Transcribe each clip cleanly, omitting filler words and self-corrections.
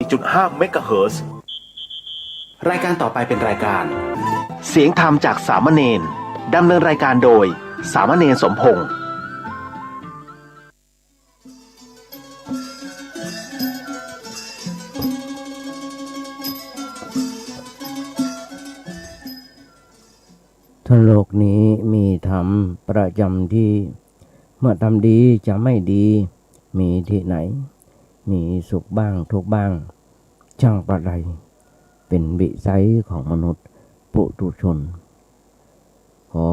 104.5 เมกะเฮิรตซ์รายการต่อไปเป็นรายการเสียงธรรมจากสามเณรดำเนินรายการโดยสามเณรสมพงษ์ทั้งโลกนี้มีธรรมประจำที่เมื่อทำดีจะไม่ดีมีที่ไหนมีสุขบ้างทุกข์บ้างช่างประไรเป็นวิสัยของมนุษย์ปุถุชนขอ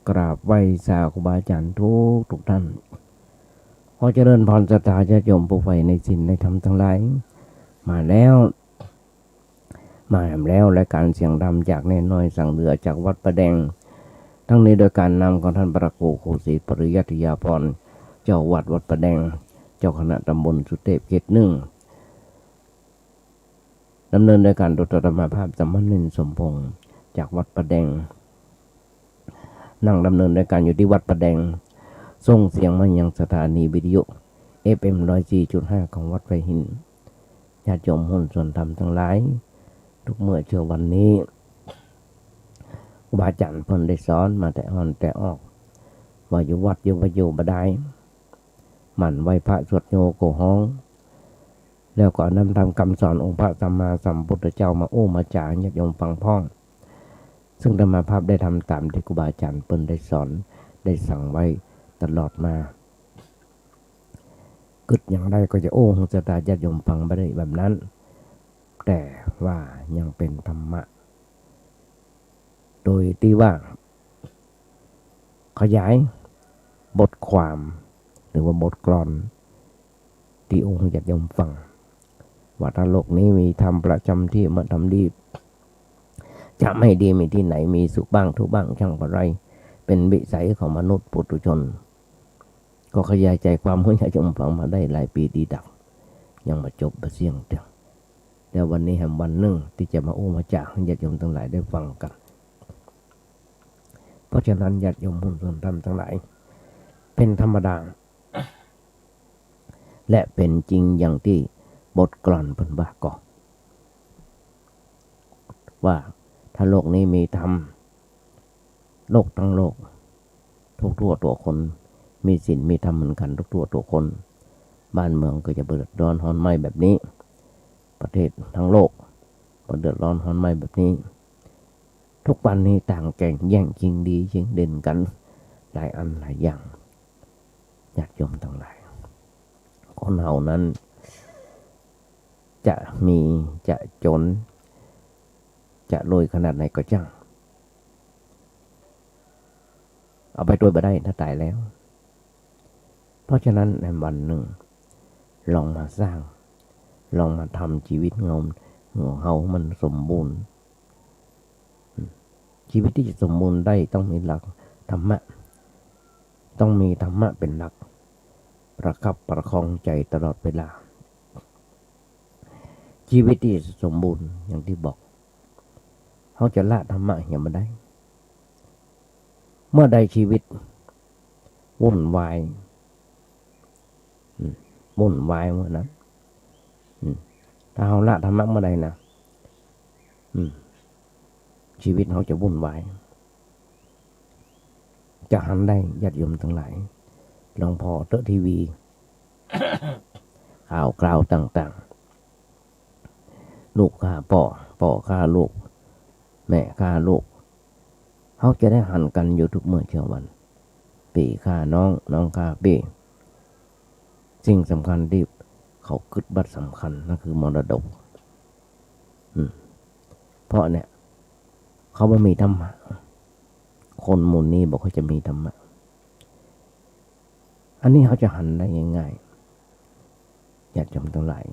กราบไหว้สาครูบาอาจารย์ทุกท่านขอเจริญพรศรัทธาญาติโยมผู้ใฝ่ในศีลในธรรมทั้งหลายมาแล้วและการเสียงธรรมจากแน่น้อยสั่งเหลือจากวัดประแดงทั้งนี้โดยการนำของท่านพระครูโคศิษฐ์ปริยัติยาภรณ์เจ้าวัดประแดงเจ้าคณะตำบลสุเทพเขต 1ดำเนินโดยการดรธรรมภาพสามเณรสมพงษ์จากวัดประแดงนั่งดำเนินโดยการอยู่ที่วัดประแดงส่งเสียงมายังสถานีวิทยุ FM 104.5 ของวัดไผ่หินญาติโยมหุ้นส่วนธรรมทั้งหลายทุกเมื่อเช้าวันนี้ครูบาอาจารย์เพิ่นได้สอนมาแต่อ่อนแต่ออกว่าอยู่วัดอยู่บ่ได้หมั่นไหว้พระสวดโยโกฮ้องแล้วก็นำธรรมคำสอนองค์พระสัมมาสัมพุทธเจ้ามาโอ้มาจาญาติโยมฟังพ้องซึ่งธรรมภาพได้ทำตามที่ครูบาอาจารย์เพิ่นได้สอนได้สั่งไว้ตลอดมากึดอย่างไรก็จะโอ้ของศรัทธาญาติโยมฟังบ่ได้แบบนั้นแต่ว่ายังเป็นธรรมะโดยที่ว่าขยายบทความหรือว่าบทกลอนที่องค์ญาติโยมฟังว่าถ้าโลกนี้มีธรรมประจำที่เมื่อทำดีจะไม่ดีมีที่ไหนมีสุขบ้างทุกข์บ้างช่างอะไรเป็นวิสัยของมนุษย์ปุถุชนก็ขยายใจความให้ญาติโยมฟังมาได้หลายปีดีดักยังมาจบมาเสียงเดียวแต่วันนี้แห่งวันหนึ่งที่จะมาโอ้มาจากญาติโยมทั้งหลายได้ฟังกันเพราะฉะนั้นญาติโยมหุ้นส่วนธรรมทั้งหลายเป็นธรรมดาและเป็นจริงอย่างที่บทกลอนเพิ่นว่าก็ว่าถ้าโลกนี้มีธรรมโลกทั้งโลกทุกทั่วตัวคนมีศีลมีธรรมเหมือนกันทุกทั่วตัวคนบ้านเมืองก็จะเดือดร้อนร้อนไหม้แบบนี้ประเทศทั้งโลกก็เดือดร้อนร้อนไหม้แบบนี้ทุกวันนี้ต่างแข่งแย่งชิงดีชิงเด่นกันหลายอันหลายอย่างญาติโยมทั้งหลายคนเฮานั้นจะมีจะจนจะรวยขนาดไหนก็ช่างเอาไปด้วยบ่ได้ถ้าตายแล้วเพราะฉะนั้นในวันหนึ่งลองมาสร้างลองมาทำชีวิตของเฮามันสมบูรณ์ชีวิตที่จะสมบูรณ์ได้ต้องมีหลักธรรมะต้องมีธรรมะเป็นหลักประคับประคองใจตลอดเวลาชีวิตที่สมบูรณ์อย่างที่บอกเขาจะละธรรมะอย่างไม่ได้เมื่อใดชีวิตวุ่นวายเมื่อนั้นถ้าเขาละธรรมะเมื่อใดนะชีวิตเขาจะวุ่นวายจะหันได้ญาติโยมทั้งหลายลองพอเตอะทีวี ข่าวคราวต่างๆลูกฆ่าพ่อฆ่าลูกแม่ฆ่าลูกเขาจะได้หันกันอยู่ทุกเมื่อเช้าวันปีฆ่าน้องฆ่าปีสิ่งสำคัญที่เขาคิดบัตรสำคัญนั่นคือมรดกเพราะเนี่ยเขาไม่มีธรรมะคนหมู่นี้บอกเขาจะมีธรรมะอันนี้เขาจะหันได้ง่ายๆญาติโยมทั้งหลาย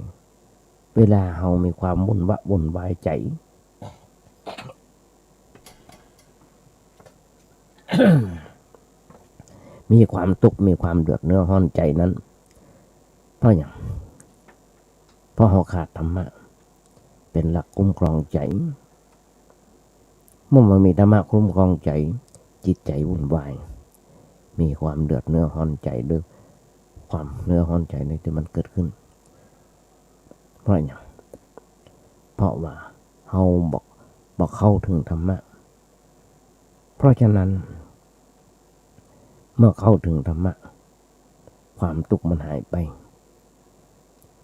เวลาเขามีความวุ่นวายใจ มีความทุกข์มีความเดือดเนื้อร้อนใจนั้นเพราะอย่างเพราะเขาขาดธรรมะเป็นหลักคุ้มครองใจเมื่อมันมีธรรมะคุ้มครองใจจิตใจวุ่นวายมีความเดือดเนื้อร้อนใจด้วยความเนื้อร้อนใจในที่มันเกิดขึ้นเพราะอย่าง เพราะว่าเฮาบอกเข้าถึงธรรมะเพราะฉะนั้นเมื่อเข้าถึงธรรมะความทุกข์มันหายไป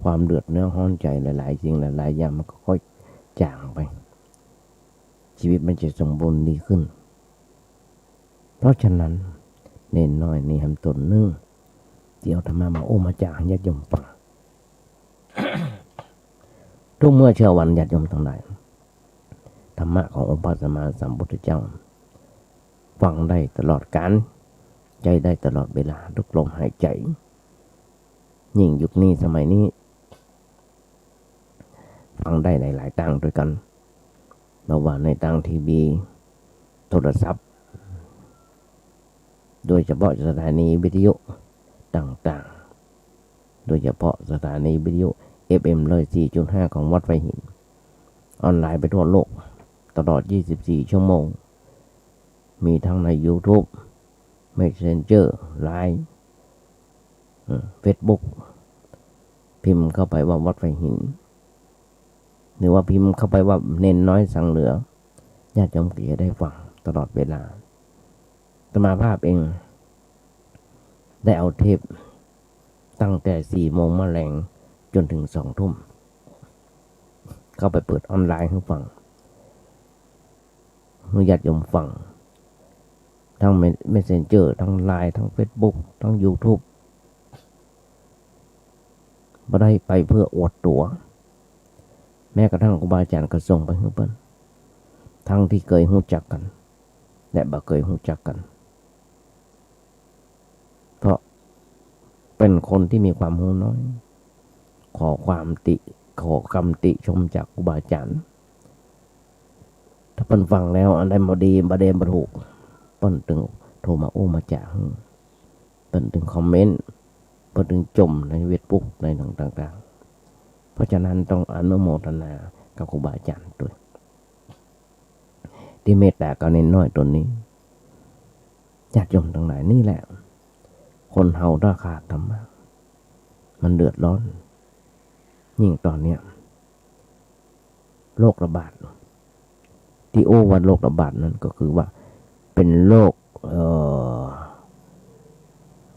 ความเดือดเนื้อร้อนใจหลายๆสิ่งหลายๆอย่างมันก็ค่อยจางไปชีวิตมันจะสมบูรณ์ดีขึ้นเพราะฉะนั้นเน้นน้อยนี่ทำตนนึงที่เอาธรรมะมามาจากญาติโยมฟัง ทุกเมื่อเช้าวันญาติโยมทั้งหลายธรรมะขององค์พระสัมมาสัมพุทธเจ้าฟังได้ตลอดกาลใจได้ตลอดเวลาทุกลมหายใจยิ่งยุคนี้สมัยนี้ฟังได้ในหลายต่างด้วยกันระหว่างในต่างทีวีโทรศัพท์โดยเฉพาะสถานีวิทยุต่างๆโดยเฉพาะสถานีวิทยุ FM 104.5 ของวัดไฟหินออนไลน์ไปทั่วโลกตลอด24ชั่วโมงมีทั้งใน YouTube Messenger Line Facebook พิมพ์เข้าไปว่าวัดไฟหินหรือว่าพิมพ์เข้าไปว่าเน้นน้อยสังเหลือญาติโยมก็จะได้ฟังตลอดเวลาอาตมาภาพเองได้เอาเทปตั้งแต่4 โมงมะแรงจนถึง2 ทุ่มเข้าไปเปิดออนไลน์ให้ฟังให้ญาติโยมฟังทั้ง Messenger ทั้ง Line ทั้ง Facebook ทั้ง YouTube บ่ได้ไปเพื่ออวดตัวแม้กระทั่งครูบาอาจารย์ก็ส่งไปให้เพิ่นทั้งที่เคยรู้จักกันและบ่เคยรู้จักกันเพราะเป็นคนที่มีความรู้น้อยขอคำติชมจากครูบาอาจารย์ถ้าเพิ่นฟังแล้วอันใดบ่ดีบ่เดบ่ถูกเพิ่นถึงโทรมามาจากเพิ่นถึงคอมเมนต์เพิ่นถึงจมในเฟซบุ๊กในต่างๆเพราะฉะนั้นต้องอนุโมทนากับครูบาอาจารย์ด้วยที่เมตตาก็เน้นน้อยตนนี้ญาติโยมทั้งหลายนี่แหละคนเฮาถ้าขาดธรรมะมันเดือดร้อนยิ่งตอนเนี้ยโรคระบาดที่ว่าโรคระบาดนั้นก็คือว่าเป็นโรค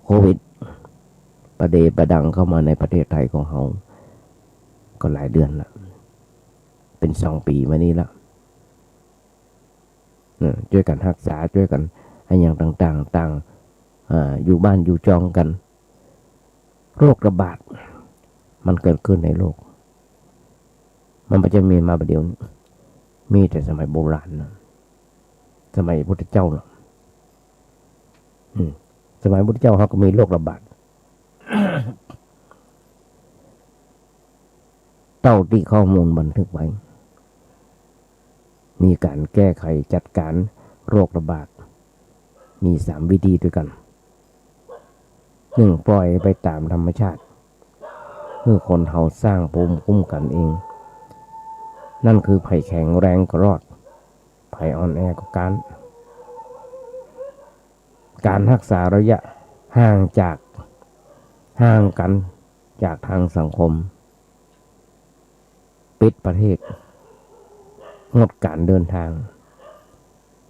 โควิดประดังเข้ามาในประเทศไทยของเฮาก็หลายเดือนละเป็น2 ปีมานี้ละช่วยกันรักษาช่วยกันให้อย่างต่างๆอยู่บ้านอยู่จองกันโรคระบาดมันเกิดขึ้นในโลกมันไม่จะมีมาประเดี๋ยวมีแต่สมัยโบราณนะสมัยพุทธเจ้าหรอกสมัยพุทธเจ้าเขาก็มีโรคระบาด เท่าที่ข้อมูลบันทึกไว้มีการแก้ไขจัดการโรคระบาดมี3 วิธีด้วยกัน 1. ปล่อยไปตามธรรมชาติเมื่อคนเฮาสร้างภูมิคุ้มกันเองนั่นคือไผ่แข็งแรงก็รอดไผ่อ่อนแอก็การรักษาระยะห่างกันจากทางสังคมปิดประเทศงดการเดินทาง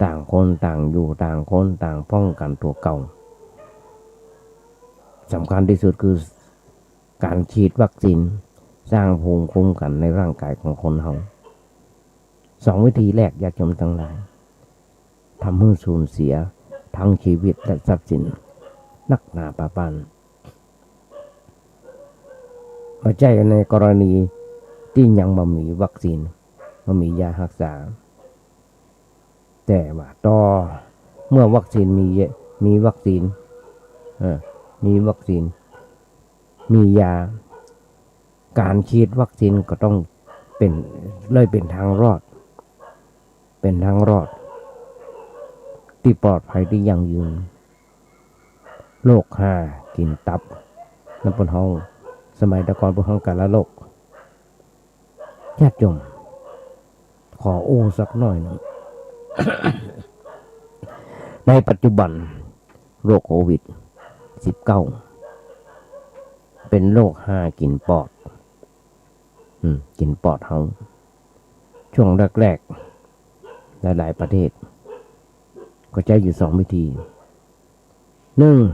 ต่างคนต่างอยู่ต่างคนต่างป้องกันตัวเก่าสำคัญที่สุดคือการฉีดวัคซีนสร้างภูมิคุ้มกันในร่างกายของคนเฮา2 วิธีแรกญาติโยมทั้งหลายทำให้สูญเสียทั้งชีวิตและทรัพย์สินนักหนาปาปานมาใจในกรณีที่ยังบ่มีวัคซีนบ่มียารักษาแต่ว่าต่อเมื่อวัคซีนมีวัคซีนมียาการฉีดวัคซีนก็ต้องเป็นทางรอดที่ปลอดภัยที่ยั่งยืนโรคกินตับน้ำปนห้องสมัยตะกอนปนห้องกันละโรคญาติโยมขอสักหน่อยหนึ่ง ในปัจจุบันโรคโควิด-19 เป็นโรคกินปอดกินปอดเฮา ช่วงแรกๆหลายๆประเทศก็ใช้อยู่2 วิธี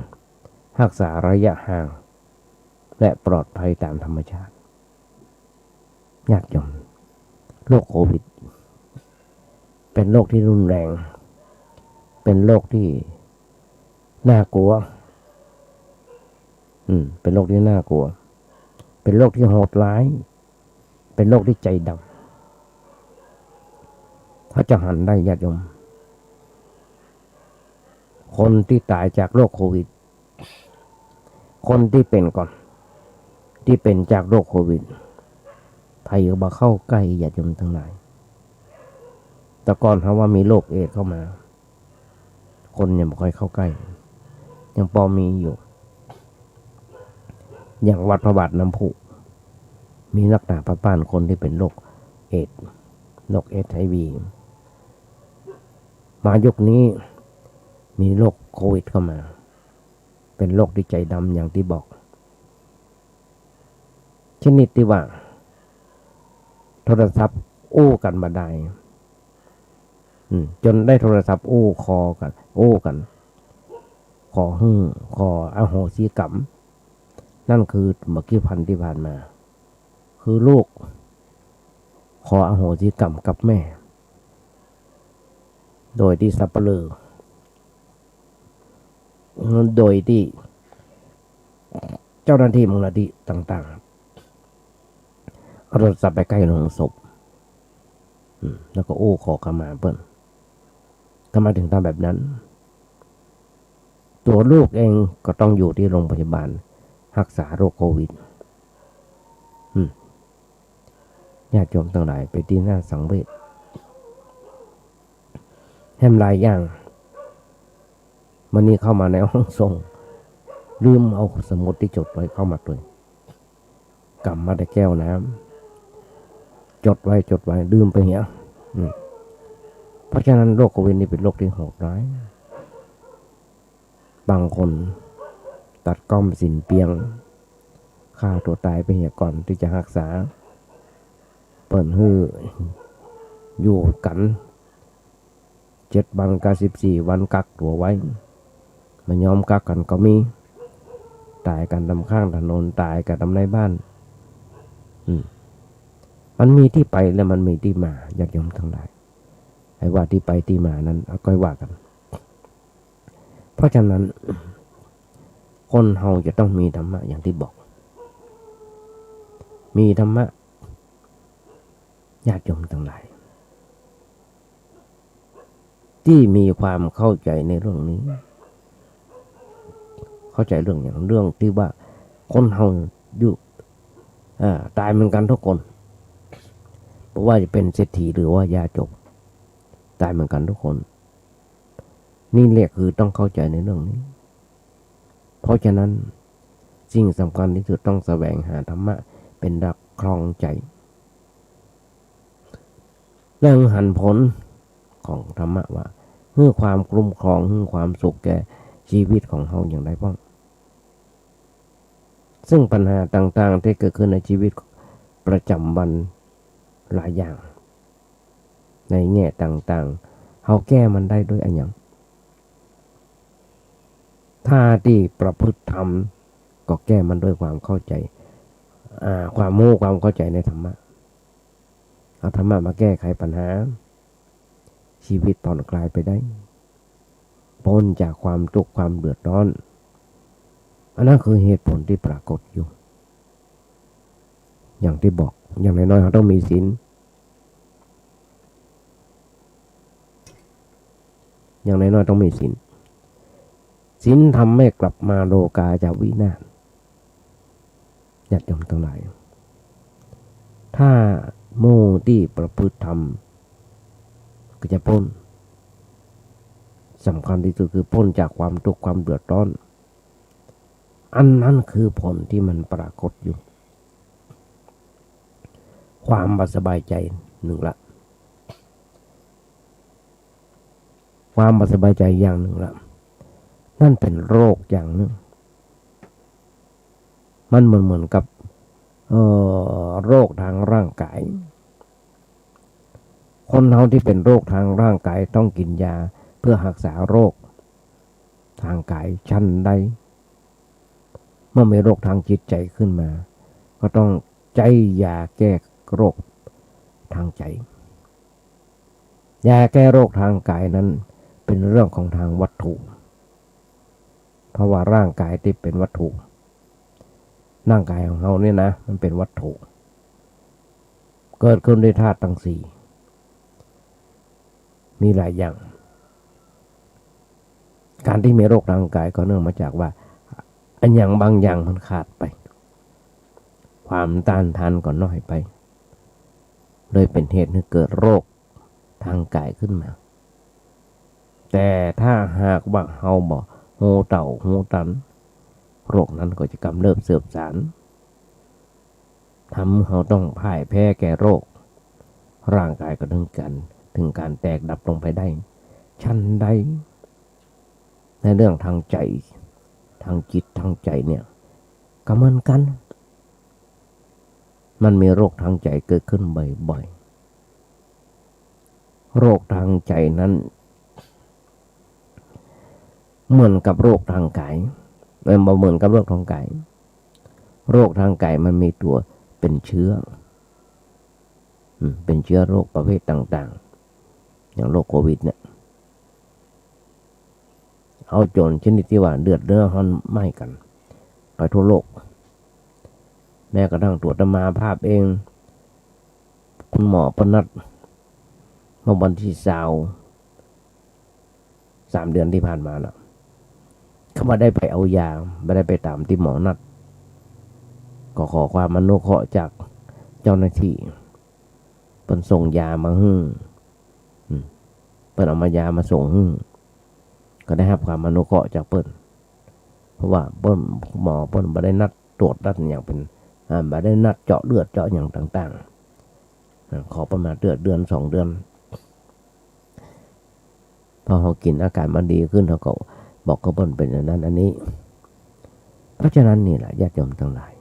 1. รักษาระยะห่างและปลอดภัยตามธรรมชาติญาติโยมโรคโควิดเป็นโรคที่รุนแรงเป็นโรคที่น่ากลัวเป็นโรคที่น่ากลัวเป็นโรคที่โหดร้ายเป็นโรคที่ใจดำถ้าจะหันได้ญาติโยมคนที่ตายจากโรคโควิดคนที่เป็นก่อนที่เป็นจากโรคโควิดไผก็บ่เข้าใกล้ญาติโยมทั้งหลายแต่ก่อนเขาว่ามีโรคเอดส์เข้ามาคนยังไม่ค่อยเข้าใกล้ยังพอมีอยู่อย่างวัดพระบาทน้ำพุมีนักหนาพระบ้านคนที่เป็นโรคเอดส์โรคHIVมายุคนี้มีโรคโควิดเข้ามาเป็นโรคที่ใจดำอย่างที่บอกชนิดที่ว่าโทรศัพท์อู้กันมาได้จนได้โทรศัพท์อู้คอกันอู้กันขออโหสิกรรมนั่นคือเมื่อกี้พันที่ผ่านมาคือลูกขออโหสิกรรมกับแม่โดยที่สัปเหร่อโดยที่เจ้าหน้าที่มูลนิธิต่างๆเอาโทรศัพท์ไปใกล้โลงศพแล้วก็ขอขมาเปิ้นทำไมถึงทำแบบนั้นตัวลูกเองก็ต้องอยู่ที่โรงพยาบาลรักษาโรคโควิดญาติโยมทั้งหลายไปที่หน้าสังเวชแฮมหลายอย่างวันนี้เข้ามาในห้องส่งลืมเอาสมุดที่จดไว้เข้ามาด้วยกำมาแต่แก้วน้ำจดไว้ลืมไปเหี้ยเพราะฉะนั้นโรคโควิดนี่เป็นโรคที่โหดร้ายบางคนตัดก้อมสินเปียงฆ่าตัวตายไปเหี้ยก่อนที่จะรักษาเปิ่นฮื้ออยู่กัน7 วันกับ14 วันกักตัวไว้มันยอมกักกันก็มีตายกันตามข้างถนนตายกันตามในบ้านมันมีที่ไปและมันมีที่มาญาติโยมทั้งหลายไอ้ว่าที่ไปที่มานั้นเอาก้อยว่ากันเพราะฉะนั้นคนเฮาจะต้องมีธรรมะอย่างที่บอกมีธรรมะญาติโยมทั้งหลายที่มีความเข้าใจในเรื่องนี้เข้าใจเรื่องอย่างเรื่องที่ว่าคนเฮาอยู่ตายเหมือนกันทุกคนเพราะว่าจะเป็นเศรษฐีหรือว่ายาจกตายเหมือนกันทุกคนนี่แหละคือต้องเข้าใจในเรื่องนี้เพราะฉะนั้นสิ่งสำคัญที่สุดต้องแสวงหาธรรมะเป็นหลักครองใจเรื่องหันผลของธรรมะว่าเพื่อความคุ้มครองเพื่อความสุขแก่ชีวิตของเฮาอย่างไรบ้างซึ่งปัญหาต่างๆที่เกิดขึ้นในชีวิตประจำวันหลายอย่างในแง่ต่างๆเฮาแก้มันได้ด้วยอันอย่างถ้าที่ประพฤติธรรมก็แก้มันด้วยความเข้าใจความรู้ความเข้าใจในธรรมะเอาธรรมะมาแก้ไขปัญหาชีวิตผ่อนคลายไปได้พ้นจากความทุกข์ความเดือดร้อนอันนั้นคือเหตุผลที่ปรากฏอยู่อย่างที่บอกอย่างน้อยๆเราต้องมีศีลอย่างน้อยๆต้องมีศีลศีลทำให้กลับมาโลกาจะวินาศญาติโยมทั้งหลายถ้าโมที่ประพฤติธรรมก็จะพ้นสำคัญที่สุดคือพ้นจากความทุกข์ความเดือดร้อนอันนั้นคือผลที่มันปรากฏอยู่ความสบายใจหนึ่งละความสบายใจอย่างหนึ่งละนั่นเป็นโรคอย่างหนึ่งมันเหมือนกับโรคทางร่างกาย คนเราที่เป็นโรคทางร่างกายต้องกินยาเพื่อรักษาโรคทางกายชั้นใดเมื่อมีโรคทางจิตใจขึ้นมาก็ต้องใจยาแก้โรคทางใจยาแก้โรคทางกายนั้นเป็นเรื่องของทางวัตถุเพราะว่าร่างกายที่เป็นวัตถุร่างกายของเราเนี่ยนะมันเป็นวัตถุเกิดขึ้นด้วยธาตุทั้งสี่มีหลายอย่างการที่มีโรคทางกายก็เนื่องมาจากว่าอันอย่างบางอย่างมันขาดไปความต้านทานก็น้อยไปเลยเป็นเหตุให้เกิดโรคทางกายขึ้นมาแต่ถ้าหากว่าเฮาบ่หูเต่าหูตันโรคนั้นก็จะกำเริบเสืบสารทำเขาต้องพ่ายแพ้แก่โรคร่างกายก็ถึงการแตกดับลงไปได้ชั้นใดในเรื่องทางใจทางจิตทางใจเนี่ยก็เหมือนกันมันมีโรคทางใจเกิดขึ้นบ่อยๆโรคทางใจนั้นเหมือนกับโรคทางกายบ่เหมือนกับโรคทางกายโรคทางกายมันมีตัวเป็นเชื้อเป็นเชื้อโรคประเภทต่างๆอย่างโรคโควิดเนี่ยเอาจนชนิดที่ว่าเลือดเนื้อห้อนไหม้กันไปทั่วโลกแม้กระทั่งตรวจอัตมาภาพเองคุณหมอปนัดเมื่อวันที่3 เดือนที่ผ่านมาแล้วเขามาได้ไปเอายาไม่ได้ไปตามที่หมอนัดก็ขอความอนุเคราะห์จากเจ้าหน้าที่เพิ่นส่งยามาเพิ่นเอามายามาส่งก็ได้รับความอนุเคราะห์จากเพิ่นเพราะว่าหมอเพิ่นบ่ได้นัดตรวจนัดอย่างเป็นบ่ได้นัดเจาะเลือดเจาะอย่างต่างๆขอประมาณเดือน2 เดือนพอเขากินอาการมันดีขึ้นเขาก็บอกก็เพิ่นเป็นอย่างนั้นอันนี้เพราะฉะนั้นนี่แหละญาติโยมทั้งหลาย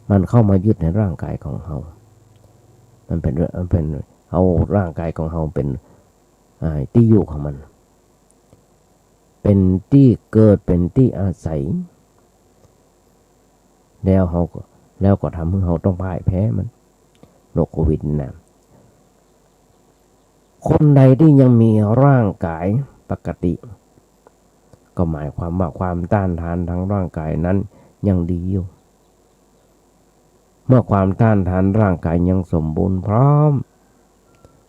มันเข้ามายึดในร่างกายของเรามันเป็นเอาร่างกายของเราเป็นที่อยู่ของมันเป็นที่เกิดเป็นที่อาศัยแล้วก็ทำให้เราต้องพ่ายแพ้มันโรคโควิดนะคนใดที่ยังมีร่างกายปกติก็หมายความว่าความต้านทานทางร่างกายนั้นยังดีอยู่เมื่อความต้านทานร่างกายยังสมบูรณ์พร้อม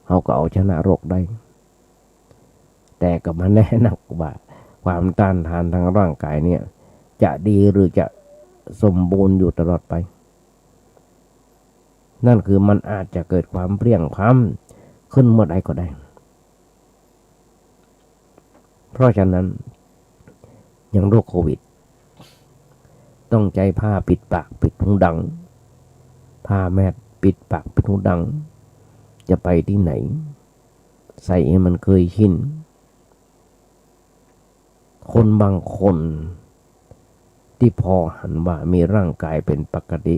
เขาก็เอาชนะโรคได้แต่ก็มาแน่นักว่าความต้านทานทางร่างกายเนี่ยจะดีหรือจะสมบูรณ์อยู่ตลอดไปนั่นคือมันอาจจะเกิดความเพลียงพล้ำขึ้นเมื่อใดก็ได้เพราะฉะนั้นอย่างโรคโควิดต้องใจผ้าปิดปากปิดหูดังผ้าแมสปิดปากปิดหูดังจะไปที่ไหนใส่ให้มันเคยชินคนบางคนที่พอหันว่ามีร่างกายเป็นปกติ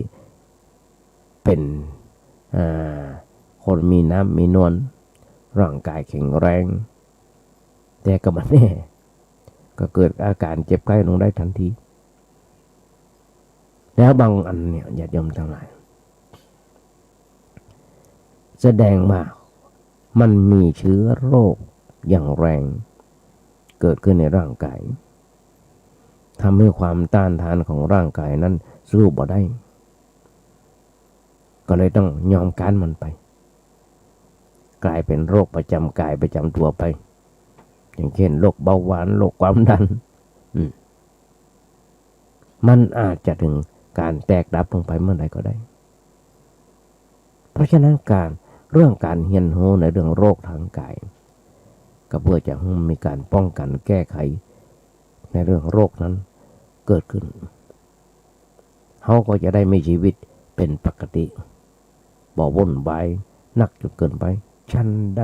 เป็นคนมีน้ำมีนวลร่างกายแข็งแรงแต่ก็ไม่แน่ก็เกิดอาการเจ็บไข้ลงได้ทันทีแล้วบางอันเนี่ยญาติโยมทั้งหลายแสดงว่ามันมีเชื้อโรคอย่างแรงเกิดขึ้นในร่างกายทำให้ความต้านทานของร่างกายนั้นสู้บ่ได้ก็เลยต้องยอมการมันไปกลายเป็นโรคประจำกายประจำตัวไปอย่างเช่นโรคเบาหวานโรคความดันมันอาจจะถึงการแตกดับลงไปเมื่อใดก็ได้เพราะฉะนั้นเรื่องการเรียนรู้ในเรื่องโรคทางกายก็เพื่อจะให้มีการป้องกันแก้ไขในเรื่องโรคนั้นเกิดขึ้นเขาก็จะได้มีชีวิตเป็นปกติบ่วุ่นวายนักจนเกินไปชั้นใด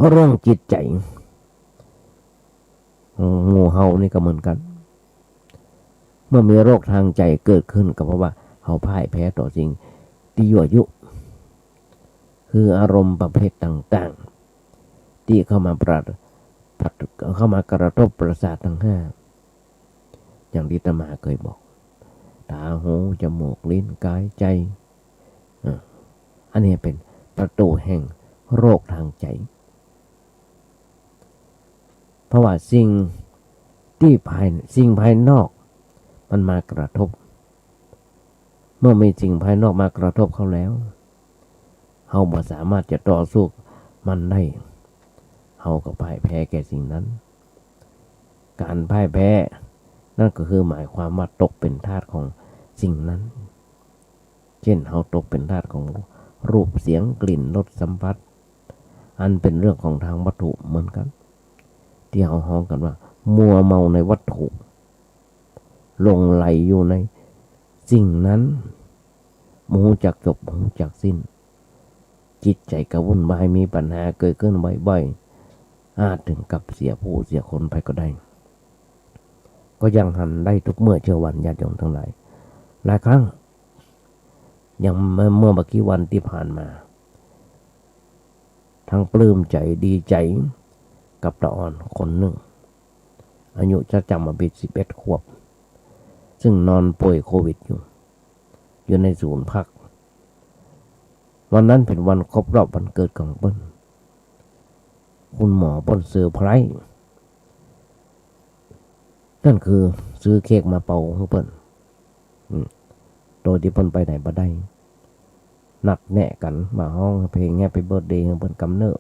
เรื่องจิตใจงูเห่านี่ก็เหมือนกันเมื่อมีโรคทางใจเกิดขึ้นก็เพราะว่าเขาพ่ายแพ้ต่อสิ่ง ที่ยั่วยุคืออารมณ์ประเภทต่างๆที่เข้ามากระทบประสาททั้งห้าอย่างที่อาตมาเคยบอกตาหูจมูกลิ้นกายใจอันนี้เป็นประตูแห่งโรคทางใจเพราะว่าสิ่งภายนอกมันมากระทบเมื่อมีสิ่งภายนอกมากระทบเขาแล้วเราไม่สามารถจะต่อสู้มันได้เราก็พ่ายแพ้แก่สิ่งนั้นการพ่ายแพ้นั่นก็คือหมายความว่าตกเป็นทาสของสิ่งนั้นเช่นเราตกเป็นทาสของรูปเสียงกลิ่นรสสัมผัสอันเป็นเรื่องของทางวัตถุเหมือนกันที่เราฮ้องกันว่ามัวเมาในวัตถุหลงไหลอยู่ในสิ่งนั้นมูจักจบมูจักสิ้นจิตใจกระวุ่นวายมีปัญหาเกิดขึ้นบ่อยๆอาจถึงกับเสียผู้เสียคนไปก็ได้ก็ยังหันได้ทุกเมื่อเชื่อวันญาติโยมทั้งหลายหลายครั้งอย่างเมื่อกี้วันที่ผ่านมาทั้งปลื้มใจดีใจกับตาอ่อนคนหนึ่งอายุจะจำมาเป็น11 ขวบซึ่งนอนป่วยโควิดอยู่ในศูนย์พักวันนั้นเป็นวันครบรอบวันเกิดของเปิ้ลคุณหมอเปิ้ลเซอร์ไพรส์นั่นคือซื้อเค้กมาเป่าให้เปิ้ลโดยที่เปิ้ลไปไหนบ่ได้นัดแนะกันมาห้องเพลงHappy Birthdayของเปิ้ลกำเนิด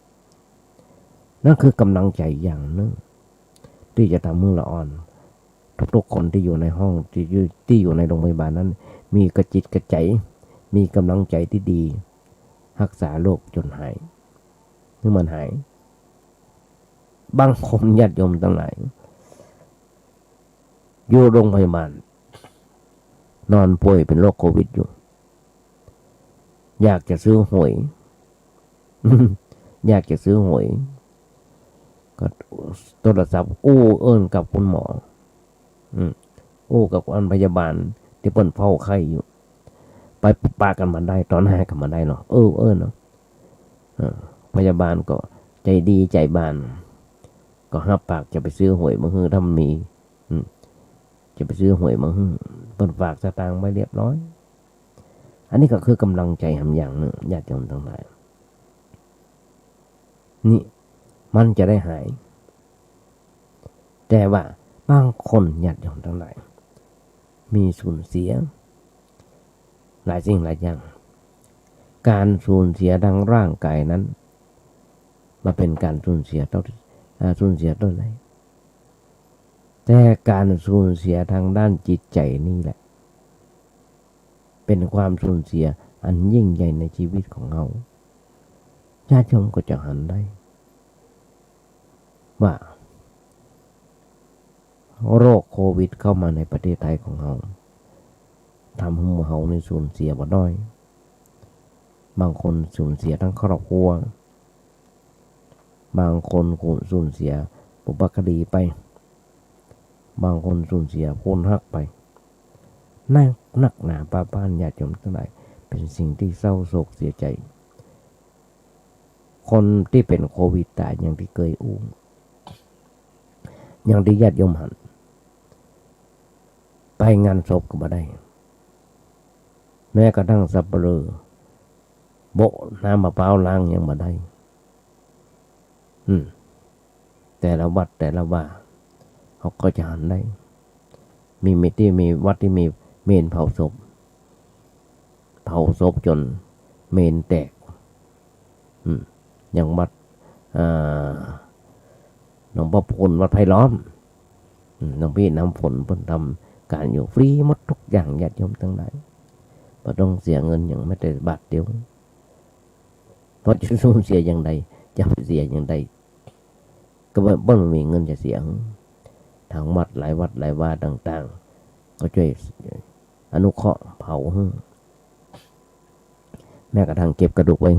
นั่นคือกำลังใจอย่างหนึ่งที่จะทำมือละอ่อนทุกคนที่อยู่ในห้องที่อยู่ในโรงพยาบาลนั้นมีกระจิตกระใจมีกำลังใจที่ดีรักษาโรคจนหายนึกมันหายบางคนญาติโยมทั้งหลายอยู่โรงพยาบาลนอนป่วยเป็นโรคโควิดอยู่อยากจะซื้อหวย อยากจะซื้อหวยก็โทรศัพท์เอิ้นกับคุณหมอกับอันพยาบาลที่เปิ้นเฝ้าไข้อยู่ไปปากันมาได้ตอนหากันมาได้เนาะเนาะพยาบาลก็ใจดีใจบานก็รับปากจะไปซื้อหวยมื้อถ้ามันมีจะไปซื้อหวยมื้อเปิ้นฝากสตางค์ไว้เรียบร้อยอันนี้ก็คือกำลังใจหำอย่างหนึ่งญาติโยมทั้งหลายนี่มันจะได้หายแต่ว่าบางคนญาติโยมทั้งหลายมีสูญเสียหลายสิ่งหลายอย่างการสูญเสียทางร่างกายนั้นมาเป็นการสูญเสียต้นไหนแต่การสูญเสียทางด้านจิตใจนี่แหละเป็นความสูญเสียอันยิ่งใหญ่ในชีวิตของเราญาติโยมก็จะหันได้ว่าโรคโควิดเข้ามาในประเทศไทยของเราทำให้เราในสูญเสียบ่น้อยบางคนสูญเสียทั้งครอบครัวบางคนสูญเสียบุพการีไปบางคนสูญเสียคนรักไปนักหนาป้าบ้านญาติโยมทั้งหลายเป็นสิ่งที่เศร้าโศกเสียใจคนที่เป็นโควิดตายอย่างที่เคยอย่างที่ญาติโยมหันไปงานศพก็บ่ได้แม้กระทั่งสับเปลือโบะน้ำมะพร้าวล้างยังบ่ได้แต่ละวัดแต่ละว่าเขาก็จะหันได้มีวัดที่มีเมนเผาศพจนเมนแตกอย่างวัดหลวงพ่อพูนวัดไผ่ล้อมหลวงพี่น้ำฝนเพิ่นทำการอยู่ฟรีหมดทุกอย่างญาติโยมทั้งหลายบ่ต้องเสียเงินอย่างไม่แต่บาทเดียวเพราะจะสูญเสียอย่างใดจะเสียอย่างใดก็บ่มีเงินจะเสียทางวัดหลายว่าต่างๆก็ช่วยอนุเคราะห์เผาแม้กระทั่งเก็บกระดูกไว้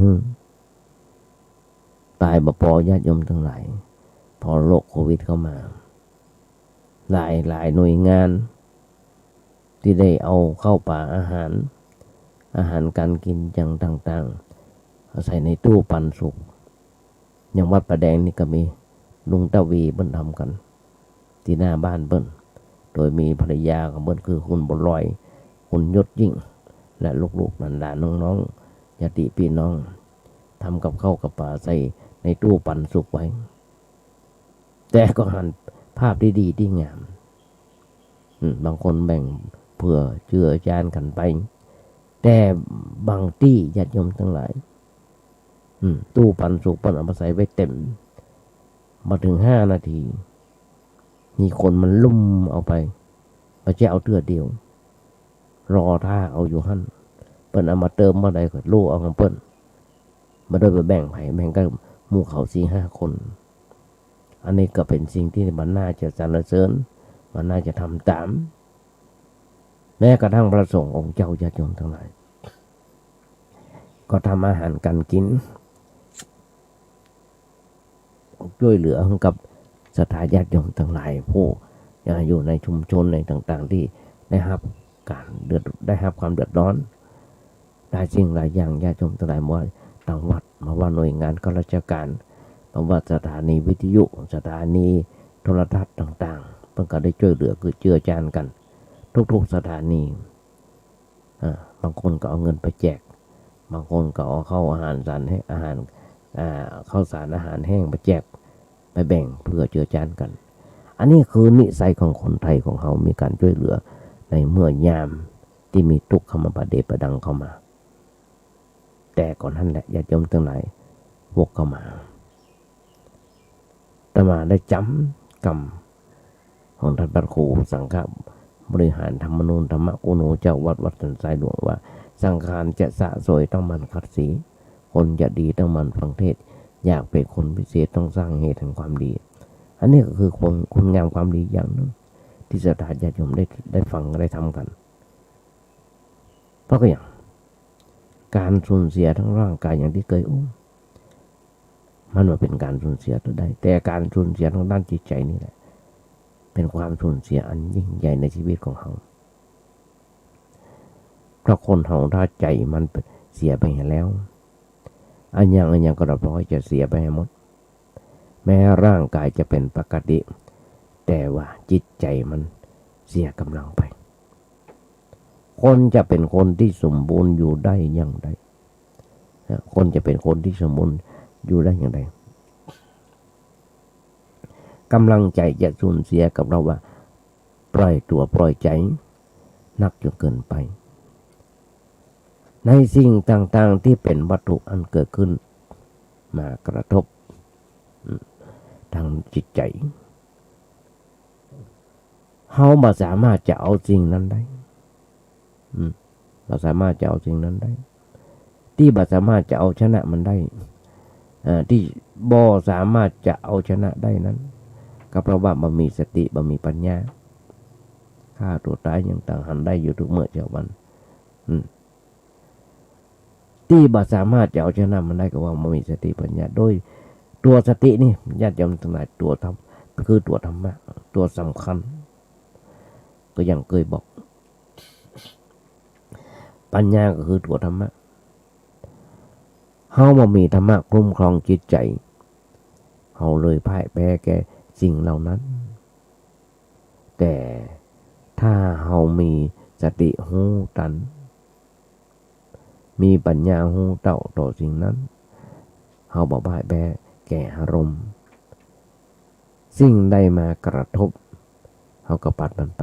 ตายบ่พอญาติโยมทั้งหลายพอโรคโควิดเข้ามาหลายหน่วยงานที่ได้เอาเข้าป่าอาหาร อาหารการกินอย่างต่างๆเอาใส่ในตู้ปันสุกอย่างวัดประแดงนี่ก็มีลุงตะวีเบิ้นทำกันที่หน้าบ้านเบิ้นโดยมีภรรยาของเบิ้นคือคุณบุญลอยคุณยศยิ่งและลูกๆหลานๆน้องๆญาติพี่น้องทำกับข้าวกับปลาใส่ในตู้ปันสุกไว้แต่ก็หันภาพดีๆที่งามบางคนแบ่งเพื่อเจือจานกันไปแต่บางที่ญาติโยมทั้งหลายตู้ปันสุกปันเอามาใส่ไว้เต็มมาถึง5 นาทีมีคนมันลุ่มเอาไปมาจะเอาเตือเดียวรอท่าเอาอยู่หั่นเปิ้นเอามาเติมมาได้ก็ลูกเอาของเปิ้นมาโดยไปแบ่งไผ่แบ่งกันหมู่เขา 4-5 คนอันนี้ก็เป็นสิ่งที่มันน่าจะสรรเสริญมันน่าจะทำตามแม้กระทั่งพระสงฆ์องค์เจ้าญาติโยมทั้งหลายก็ทำอาหารการกินช่วยเหลือให้กับศรัทธาญาติโยมทั้งหลายผู้อยู่ในชุมชนในต่างๆที่ได้รับความเดือดร้อนได้สิ่งหลายอย่างญาติโยมทั้งหลายว่าต่างวัดมาว่าหน่วยงานข้าราชการมาว่าสถานีวิทยุสถานีโทรทัศน์ต่างๆเพิ่งก็ได้ช่วยเหลือคือเจือจานกันทุกๆสถานีบางคนก็เอาเงินไปแจกบางคนก็เอาข้าวอาหารสารให้อาหารข้าวสารอาหารแห้งไปแจกไปแบ่งเพื่อเจือจานกันอันนี้คือนิสัยของคนไทยของเขามีการช่วยเหลือในเมื่อยามที่มีทุกข์เข้ามาประเดประดังเข้ามาแต่ก่อนนั้นแหละญาติโยมทั้งหลายวกเข้ามาอาตมาได้จำกรรมของท่านพระครูสังฆบริหารธรรมนูญธรรมกุโนเจ้าวัดสันทรายหลวงว่าสังขารจะสะสวยต้องมันขัดสีคนจะดีต้องมันฟังเทศอยากเป็นคนพิเศษต้องสร้างเหตุแห่งความดีอันนี้ก็คือคุณงามความดีอย่างนึงที่ศรัทธาญาติโยมได้ฟังได้ทำกันเพราะก็อย่างการสูญเสียทั้งร่างกายอย่างที่เคยมันมาเป็นการสูญเสียตัวใดแต่การสูญเสียทางด้านจิตใจนี่แหละเป็นความสูญเสียอันยิ่งใหญ่ในชีวิตของเขาเพราะคนเขาถ้าใจมันเสียไปแล้วอันยังก็รับร้อยจะเสียไปหมดแม้ร่างกายจะเป็นปกติแต่ว่าจิตใจมันเสียกำลังไปคนจะเป็นคนที่สมบูรณ์อยู่ได้อย่างไรคนจะเป็นคนที่สมบูรณ์อยู่ได้อย่างไรกำลังใจจะสูญเสียกับเราว่าปล่อยตัวปล่อยใจนักจนเกินไปในสิ่งต่างๆที่เป็นวัตถุอันเกิดขึ้นมากระทบทางจิตใจเราไม่สามารถจะเอาสิ่งนั้นได้เราสามารถจะเอาสิ่งนั้นได้ที่บ่สามารถจะเอาชนะมันได้ที่บ่สามารถจะเอาชนะได้นั้นก็เพราะว่าบ่มีสติบ่มีปัญญาฆ่าตัวตายอย่างต่างหันได้อยู่ทุกเมื่อเช้าวันที่บ่สามารถจะเอาชนะมันได้ก็ว่าบ่มีสติปัญญาโดยตัวสตินี่ญาติโยมทั้งหลายตัวธรรมคือตัวธรรมะตัวสำคัญก็อย่างเคยบอกปัญญาก็คือตัวธรรมะเฮาบ่มีธรรมะคุ้มครองจิตใจเฮาเลยพ่ายแพ้แก่สิ่งเหล่านั้นแต่ถ้าเฮามีสติหูตันมีปัญญาหูเต่าต่อสิ่งนั้นเฮาบ่พ่ายแพ้แก่อารมณ์สิ่งใดมากระทบเฮาก็ปัดมันไป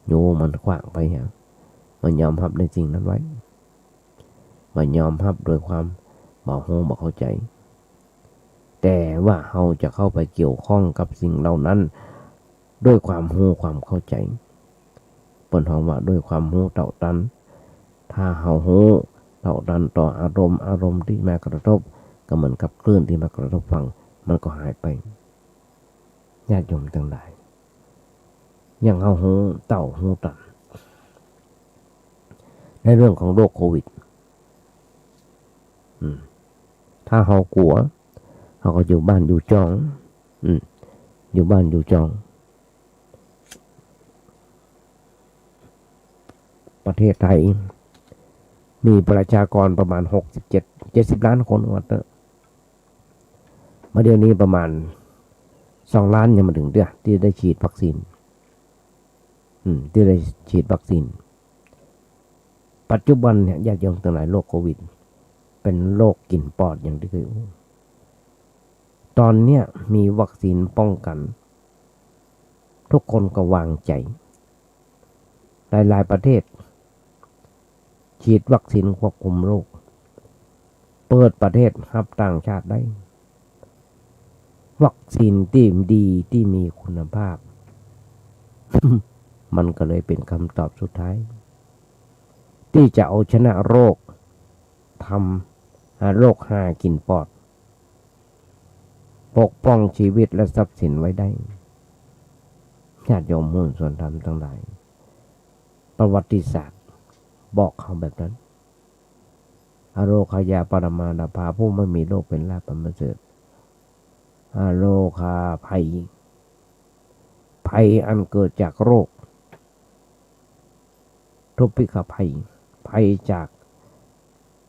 โยมันขวางไปมันยอมรับในสิ่งนั้นไว้มันยอมรับโดยความบ่ฮู้บ่เข้าใจแต่ว่าเฮาจะเข้าไปเกี่ยวข้องกับสิ่งเหล่านั้นด้วยความฮู้ความเข้าใจเปิ้นฮ้องว่าด้วยความฮู้เท่าทันถ้าเฮาฮู้เท่าทันต่ออารมณ์ที่มากระทบก็เหมือนกับคลื่นที่มากระทบฝั่งมันก็หายไปญาติโยมทั้งหลายอย่างเฮาฮู้เต่าฮู้ตันในเรื่องของโรคโควิดถ้าเฮากลัวเฮาก็อยู่บ้านอยู่จองอยู่บ้านอยู่จอง ประเทศไทยมีประชากรประมาณ70 ล้านคนว่าเถอะมาเดี๋ยวนี้ประมาณ2 ล้านยังมาถึงเดือนที่ได้ฉีดวัคซีนที่ได้ฉีดวัคซีนปัจจุบันเนี่ยญาติโยมทั้งหลายโรคโควิดเป็นโรคกลิ่นปอดอย่างที่เคยตอนเนี้ยมีวัคซีนป้องกันทุกคนก็วางใจหลายๆประเทศฉีดวัคซีนควบคุมโรคเปิดประเทศรับต่างชาติได้วัคซีนที่ดีที่มีคุณภาพ มันก็เลยเป็นคำตอบสุดท้ายที่จะเอาชนะโรคทำโรคหากินปอดปกป้องชีวิตและทรัพย์สินไว้ได้ญาติโยมหุ้นส่วนธรรมทั้งหลายประวัติศาสตร์บอกเขาแบบนั้นอโรคายาปรมาณาภาผู้ไม่มีโรคเป็นลาภประเสริฐอโรคาภัยอันเกิดจากโรคทุพพิกภัยจาก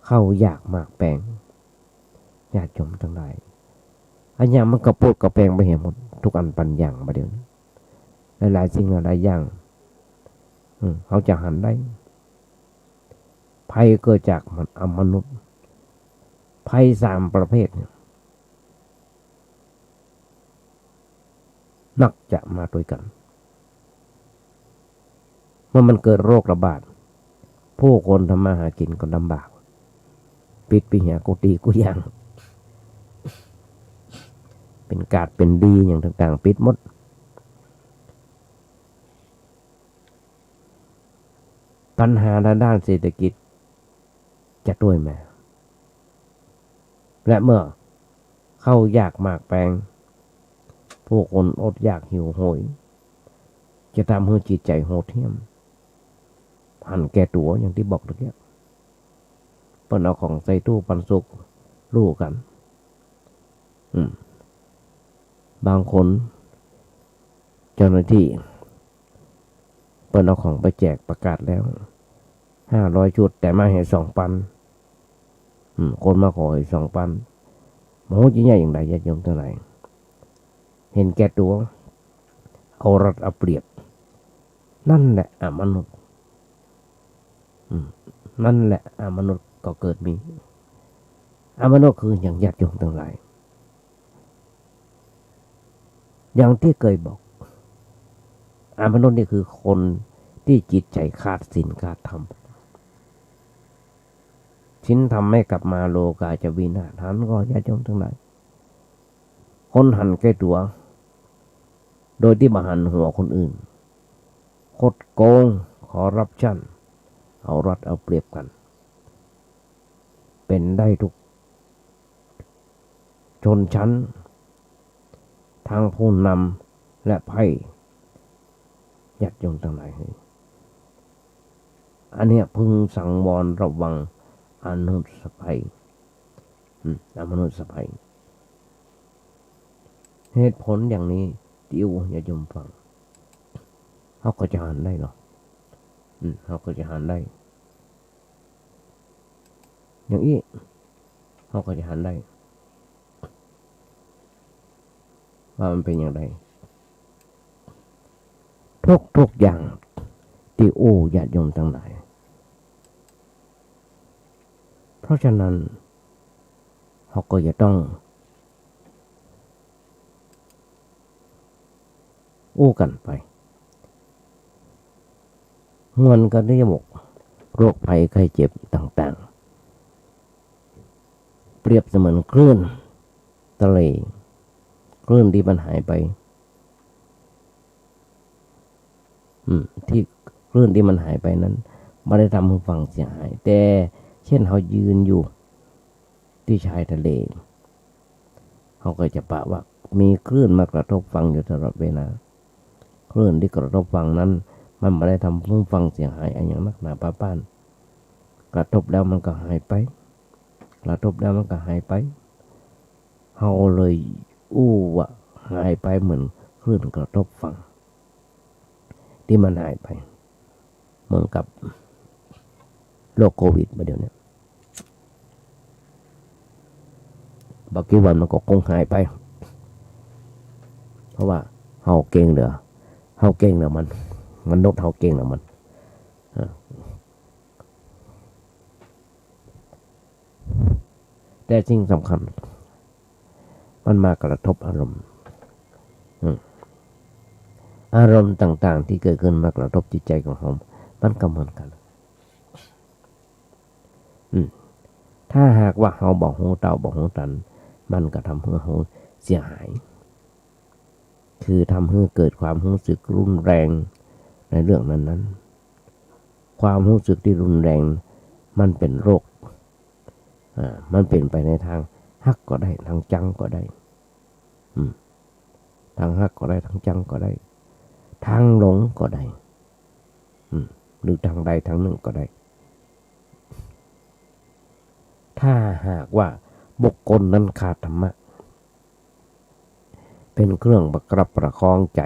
เข้ายากมากแปลงญาติโยมทั้งหลายอันอย่างมันกระปุกกระแปลงไปเห็นหมดทุกอันปันอย่างมาเดี๋ยวหลายสิ่งหลายอย่างเขาจะหันได้ภัยเกิดจากมนุษย์ภัย3 ประเภทเนี่ยนักจะมาด้วยกันเมื่อมันเกิดโรคระบาดผู้คนทำมาหากินก็ลำบากปิดปีหากุฏิกุยางเป็นกาดเป็นดีอย่างต่างๆปิดหมดปัญหาด้านเศรษฐกิจจะด้วยไหมและเมื่อเข้ายากมากแปลงผู้คนอดอยากหิวโหยจะทำให้จิตใจโหดเหี้ยมหันแก่ตัวอย่างที่บอกตะกี้เปิ้นเอาของใส่ตู้ปันสุกรู้กันบางคนเจ้าหน้าที่เปิ้นเอาของไปแจกประกาศแล้ว500 ชุดแต่มาให้2 ปันคนมาขอให้2 ปันโมโหยิ่งใหญ่อย่างไรญาติโยมทั้งหลายเห็นแก่ตัวเอารัดเอาเปรียบนั่นแหละมนุษย์นั่นแหละมนุษย์ก็เกิดมีมนุษย์คืออย่างญาติโยมทั้งหลายอย่างที่เคยบอกมนุษย์นี่คือคนที่จิตใจขาดศีลขาดธรรมศีลธรรมไม่กลับมาโลกาจะวินาศหันก็ญาติโยมทั้งหลายคนหันแก่ตัวโดยที่มาหันหัวคนอื่นคดโกงคอร์รัปชันเอารัดเอาเปรียบกันเป็นได้ทุกชนชั้นทางผู้นำและไพ่ญาติโยมทั้งหลายอันเนี้ยพึงสังวรระวังอนุสภัยมนุษย์สภัยเหตุผลอย่างนี้ติวญาติโยมฟังเขาก็จะหันได้หรอเขาก็จะหันได้อย่างนี้เขาก็จะหันได้ว่ามันเป็นอย่างไรทุกอย่างที่ญาติโยมทั้งหลายเพราะฉะนั้นเขาก็จะต้องกันไปเงินก็ได้หมกโรคภัยไข้เจ็บต่างๆเปรียบเสมือนคลื่นทะเลคลื่นที่มันหายไปที่คลื่นที่มันหายไปนั้นไม่ได้ทำให้ฝั่งเสียหายแต่เช่นเขายืนอยู่ที่ชายทะเลเขาก็จะปะว่ามีคลื่นมากระทบฝั่งอยู่ตลอดเวลาคลื่นที่กระทบฝั่งนั้นมันไม่ได้ทำให้ฝั่งเสียหายอะไรอย่างนักหนาป้านกระทบแล้วมันก็หายไปกระทบแล้วมันก็หายไปเขาเลยว่าหายไปเหมือนคลื่นกระทบฝั่งที่มันหายไปเหมือนกับ โรคโควิดมาเดี๋ยวนี้บางทีวันมันก็คงหายไปเพราะว่าเฮาเก่งเหลือเฮาเก่งแล้วมันนดเฮาเก่งแล้วมันแต่สิ่งสำคัญมันมากระทบอารมณ์อารมณ์ต่างๆที่เกิดขึ้นมากระทบจิตใจของเรามันก็เหมือนกันถ้าหากว่าเราบอกหูเต่าบอกหูตันมันก็ทำให้เราเสียหายคือทำให้เกิดความรู้สึกรุนแรงในเรื่องนั้นๆความรู้สึกที่รุนแรงมันเป็นโรคมันเป็นไปในทางฮักก็ได้ทางจังก็ได้ทางฮักก็ได้ทางจังก็ได้ทางหลงก็ได้หรือทางใดทางหนึ่งก็ได้ถ้าหากว่าบุคคลนั้นขาดธรรมะเป็นเครื่องประคับประคองใจ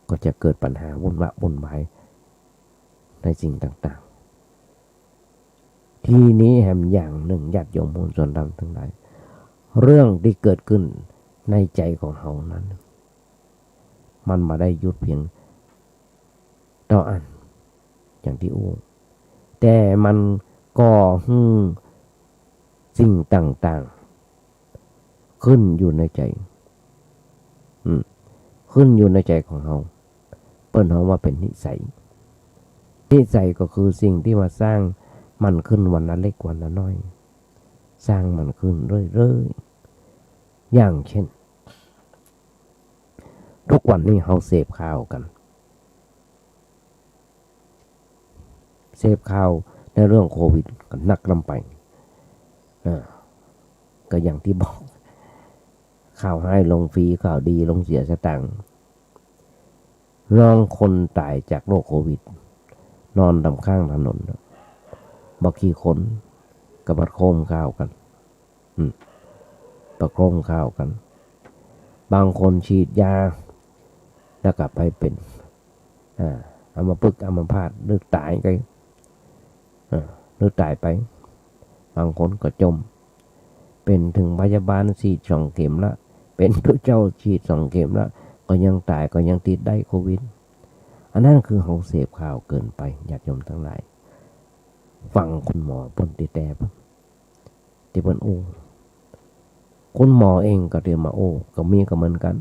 ก็จะเกิดปัญหาวุ่นวายในสิ่งต่างๆทีนี้แหมอย่างหนึ่งญาติโยมมวลชนทั้งหลายเรื่องที่เกิดขึ้นในใจของเฮานั้นมันมาได้ยุดเพียงต่ออันอย่างที่อู้แต่มันก่อสิ่งต่างๆขึ้นอยู่ในใจขึ้นอยู่ในใจของเราเปิ้นเขาว่าเป็นนิสัยก็คือสิ่งที่มาสร้างมันขึ้นวันละเล็กวันละน้อยสร้างมันขึ้นเรื่อยๆอย่างเช่นทุกวันนี้เราเสพข่าวกันเสพข่าวในเรื่องโควิดกันนักลำไปก็อย่างที่บอกข่าวให้ลงฟรีข่าวดีลงเสียสตังค์ลองคนตายจากโรคโควิดนอนตามข้างถนนบอกกี่คนกับบัดโคมข่าวกันประโคมข่าวกันบางคนฉีดยาแล้วกลับไปเป็นอัมพฤกษ์อัมพาตหรือตายไปหรือตายไปบางคนก็จมเป็นถึงพยาบาลฉีด2 เข็มละเป็นผู้เจ้าฉีด2 เข็มละก็ยังตายก็ยังติดได้โควิดอันนั้นคือเขาเสพข่าวเกินไปญาติโยมทั้งหลายฟังคุณหมอปนติแต่ที่เพิ่นโอ้คุณหมอเองก็เตรียมมาโอ้ก็มีก็เหมือนกัน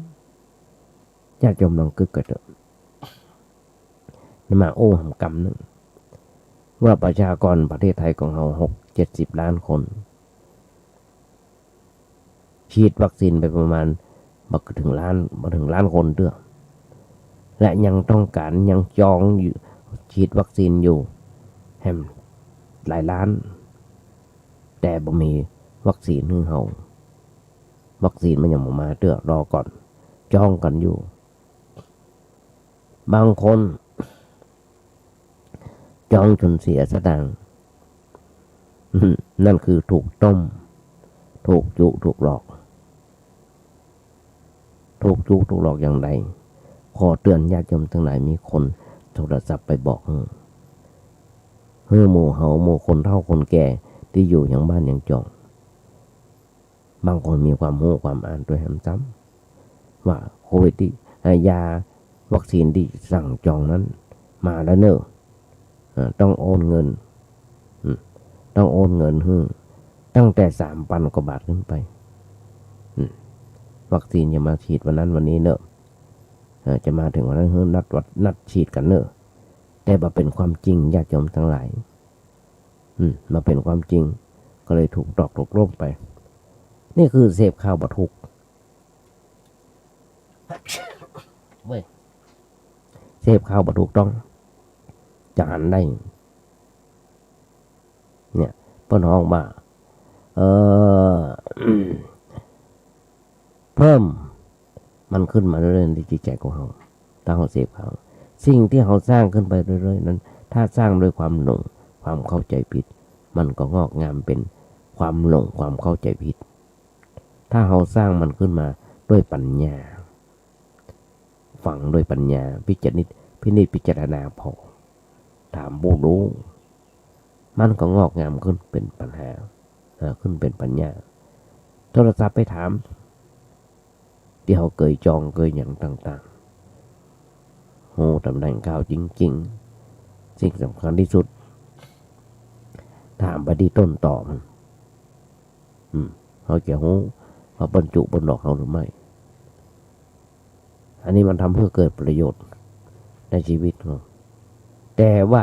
ญาติโยมลองกึกกันเถอะมาโอ้หำกำนึงว่าประชากรประเทศไทยของเรา60-70 ล้านคนฉีดวัคซีนไปประมาณบ่ถึงล้านคนเด้อและยังต้องการยังจองอยู่ฉีดวัคซีนอยู่แฮมหลายล้านแต่บ่มีวัคซีนให้เฮาวัคซีนมันยังบ่มาเด้อรอก่อนจองกันอยู่บางคนจองจนเสียสตางค์นั่นคือถูกต้มถูกจุถูกหลอกอย่างใดขอเตือนญาติโยมทั้งหลายมีคนโทรศัพท์ไปบอกหมู่เฮาหมู่คนเฒ่าคนแก่ที่อยู่อย่างบ้านอย่างจองบางคนมีความรู้ความอ่านด้วยแฮมซ้ำว่าโควิดที่ยาวัคซีนที่สั่งจองนั้นมาแล้วเนอะต้องโอนเงินตั้งแต่ 3,000 กว่าบาทขึ้นไปวัคซีนจะมาฉีดวันนั้นวันนี้เนอะจะมาถึงวันนั้นนัดฉีดกันเนอะแต่มาเป็นความจริงญาติโยมทั้งหลายมาเป็นความจริงก็เลยถูกตกล่มไปนี่คือเสพข่าวบัทุกเว้ยเสพข่าวบัทุกต้องจานได้เนี่ยพ่อน้องว่าเพิ่มมันขึ้นมาเรื่อยๆในจิตใจของเราถ้าเราเสพข่าวสิ่งที่เราสร้างขึ้นไปเรื่อยๆนั้นถ้าสร้างด้วยความหลงความเข้าใจผิดมันก็งอกงามเป็นความหลงความเข้าใจผิดถ้าเราสร้างมันขึ้นมาด้วยปัญญาฝังด้วยปัญญาพิจารณาพอถามผู้รู้ มันก็งอกงามขึ้นเป็นปัญหาขึ้นเป็นปัญญาโทรศัพท์ไปถามที่เขาเคยจองเคยอย่างต่างๆโหตำแหน่งข่าวจริงๆสิ่งสำคัญที่สุดถามไปที่ต้นต่อมันเขาจะรู้ว่าบรรจุบนดอกเขาหรือไม่อันนี้มันทำเพื่อเกิดประโยชน์ในชีวิตของแต่ว่า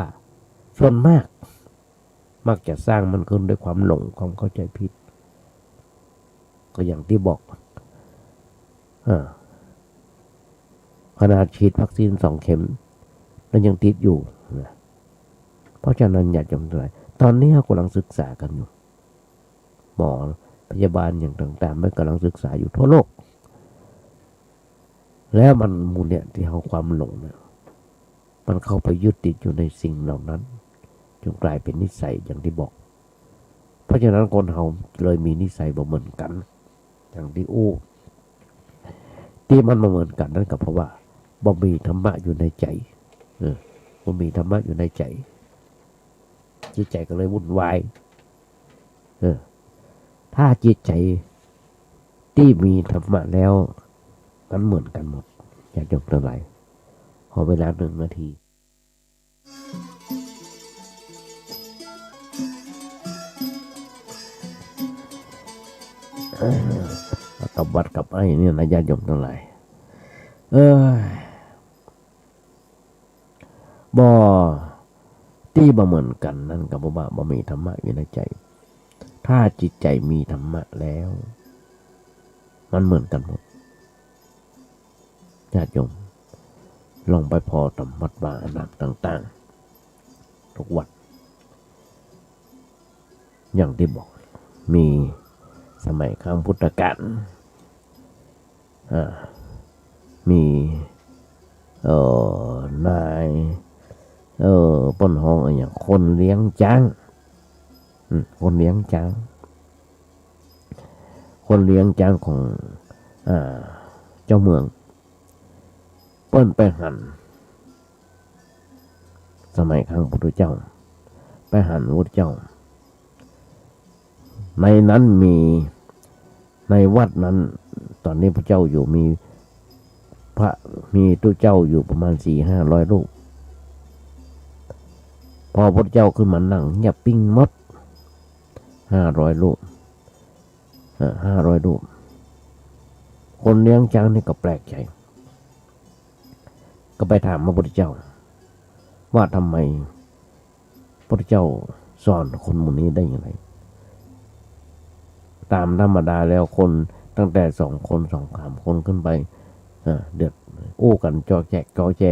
ส่วนมากมักจะสร้างมันขึ้นด้วยความหลงความเข้าใจผิดก็อย่างที่บอกขนาดฉีดวัคซีน2 เข็มแล้วยังติดอยู่นะเพราะฉะนั้นอย่าจำใจตอนนี้เรากำลังศึกษากันอยู่หมอพยาบาลอย่างต่างๆมันกำลังศึกษาอยู่ทั่วโลกแล้วมันมูลเนี่ยที่เขาความหลงเนี่ยมันเข้าไปยึดติดอยู่ในสิ่งเหล่านั้นจนกลายเป็นนิสัยอย่างที่บอกเพราะฉะนั้นคนเราเลยมีนิสัยบ่เหมือนกันอย่างที่ที่มันมาเหมือนกันนั่นก็เพราะว่าบ่มีธรรมะอยู่ในใจบ่มีธรรมะอยู่ในใจจิตใจก็เลยวุ่นวายถ้าจิตใจที่มีธรรมะแล้วมันเหมือนกันหมดอยากยกตัวไหลขอเวลา1 นาทีกับวัดกับไอ้เนี่ยนะญาติโยมทั้งหลายบ่ที่บ่เหมือนกันนั่นกับบ่มีธรรมะอยู่ในใจถ้าจิตใจมีธรรมะแล้วมันเหมือนกันหมดญาติโยมลองไปพอตำวัดบาอนันต์ต่างๆทุกวัดอย่างที่บอกมีสมัยครั้งพุทธกาลมีนายป้นห้องอย่างคนเลี้ยงช้างคนเลี้ยงช้างคนเลี้ยงช้างของเจ้าเมืองเปิ้นไปหันสมัยครั้งพุทธเจ้าไปหันพุทธเจ้าในนั้นมีในวัดนั้นตอนนี้พระเจ้าอยู่มีตัวเจ้าอยู่ประมาณ400-500 รูปพอพระเจ้าขึ้นมานั่งเงียบปิ้งมด500 รูป500 รูปคนเลี้ยงช้างนี่ก็แปลกใจก็ไปถามพระพุทธเจ้าว่าทำไมพระพุทธเจ้าสอนคนหมู่นี้ได้อย่างไรตามธรรมดาแล้วคนตั้งแต่2 คน 2-3 คนขึ้นไปเดือดกันจอแจ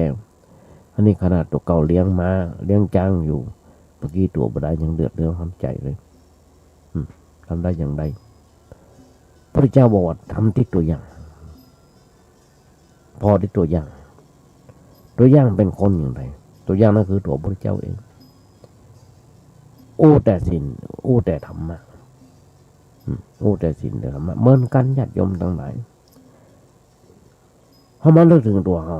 อันนี้ขนาดตัวเก่าเลี้ยงม้าเลี้ยงช้างอยู่เมื่อกี้ตัวบดายังเดือดเนื้อทำใจเลยทำได้อย่างไรพระเจ้าบอกว่าทำที่ตัวอย่างพอที่ตัวอย่างเป็นคนอย่างไรตัวอย่างนั่นคือตัวพระเจ้าเองแต่ศีลแต่ธรรมะแต่ศีลแต่ธรรมะเหมือนกันญาติโยมทั้งหลายพอมาเลิกถึงตัวเขา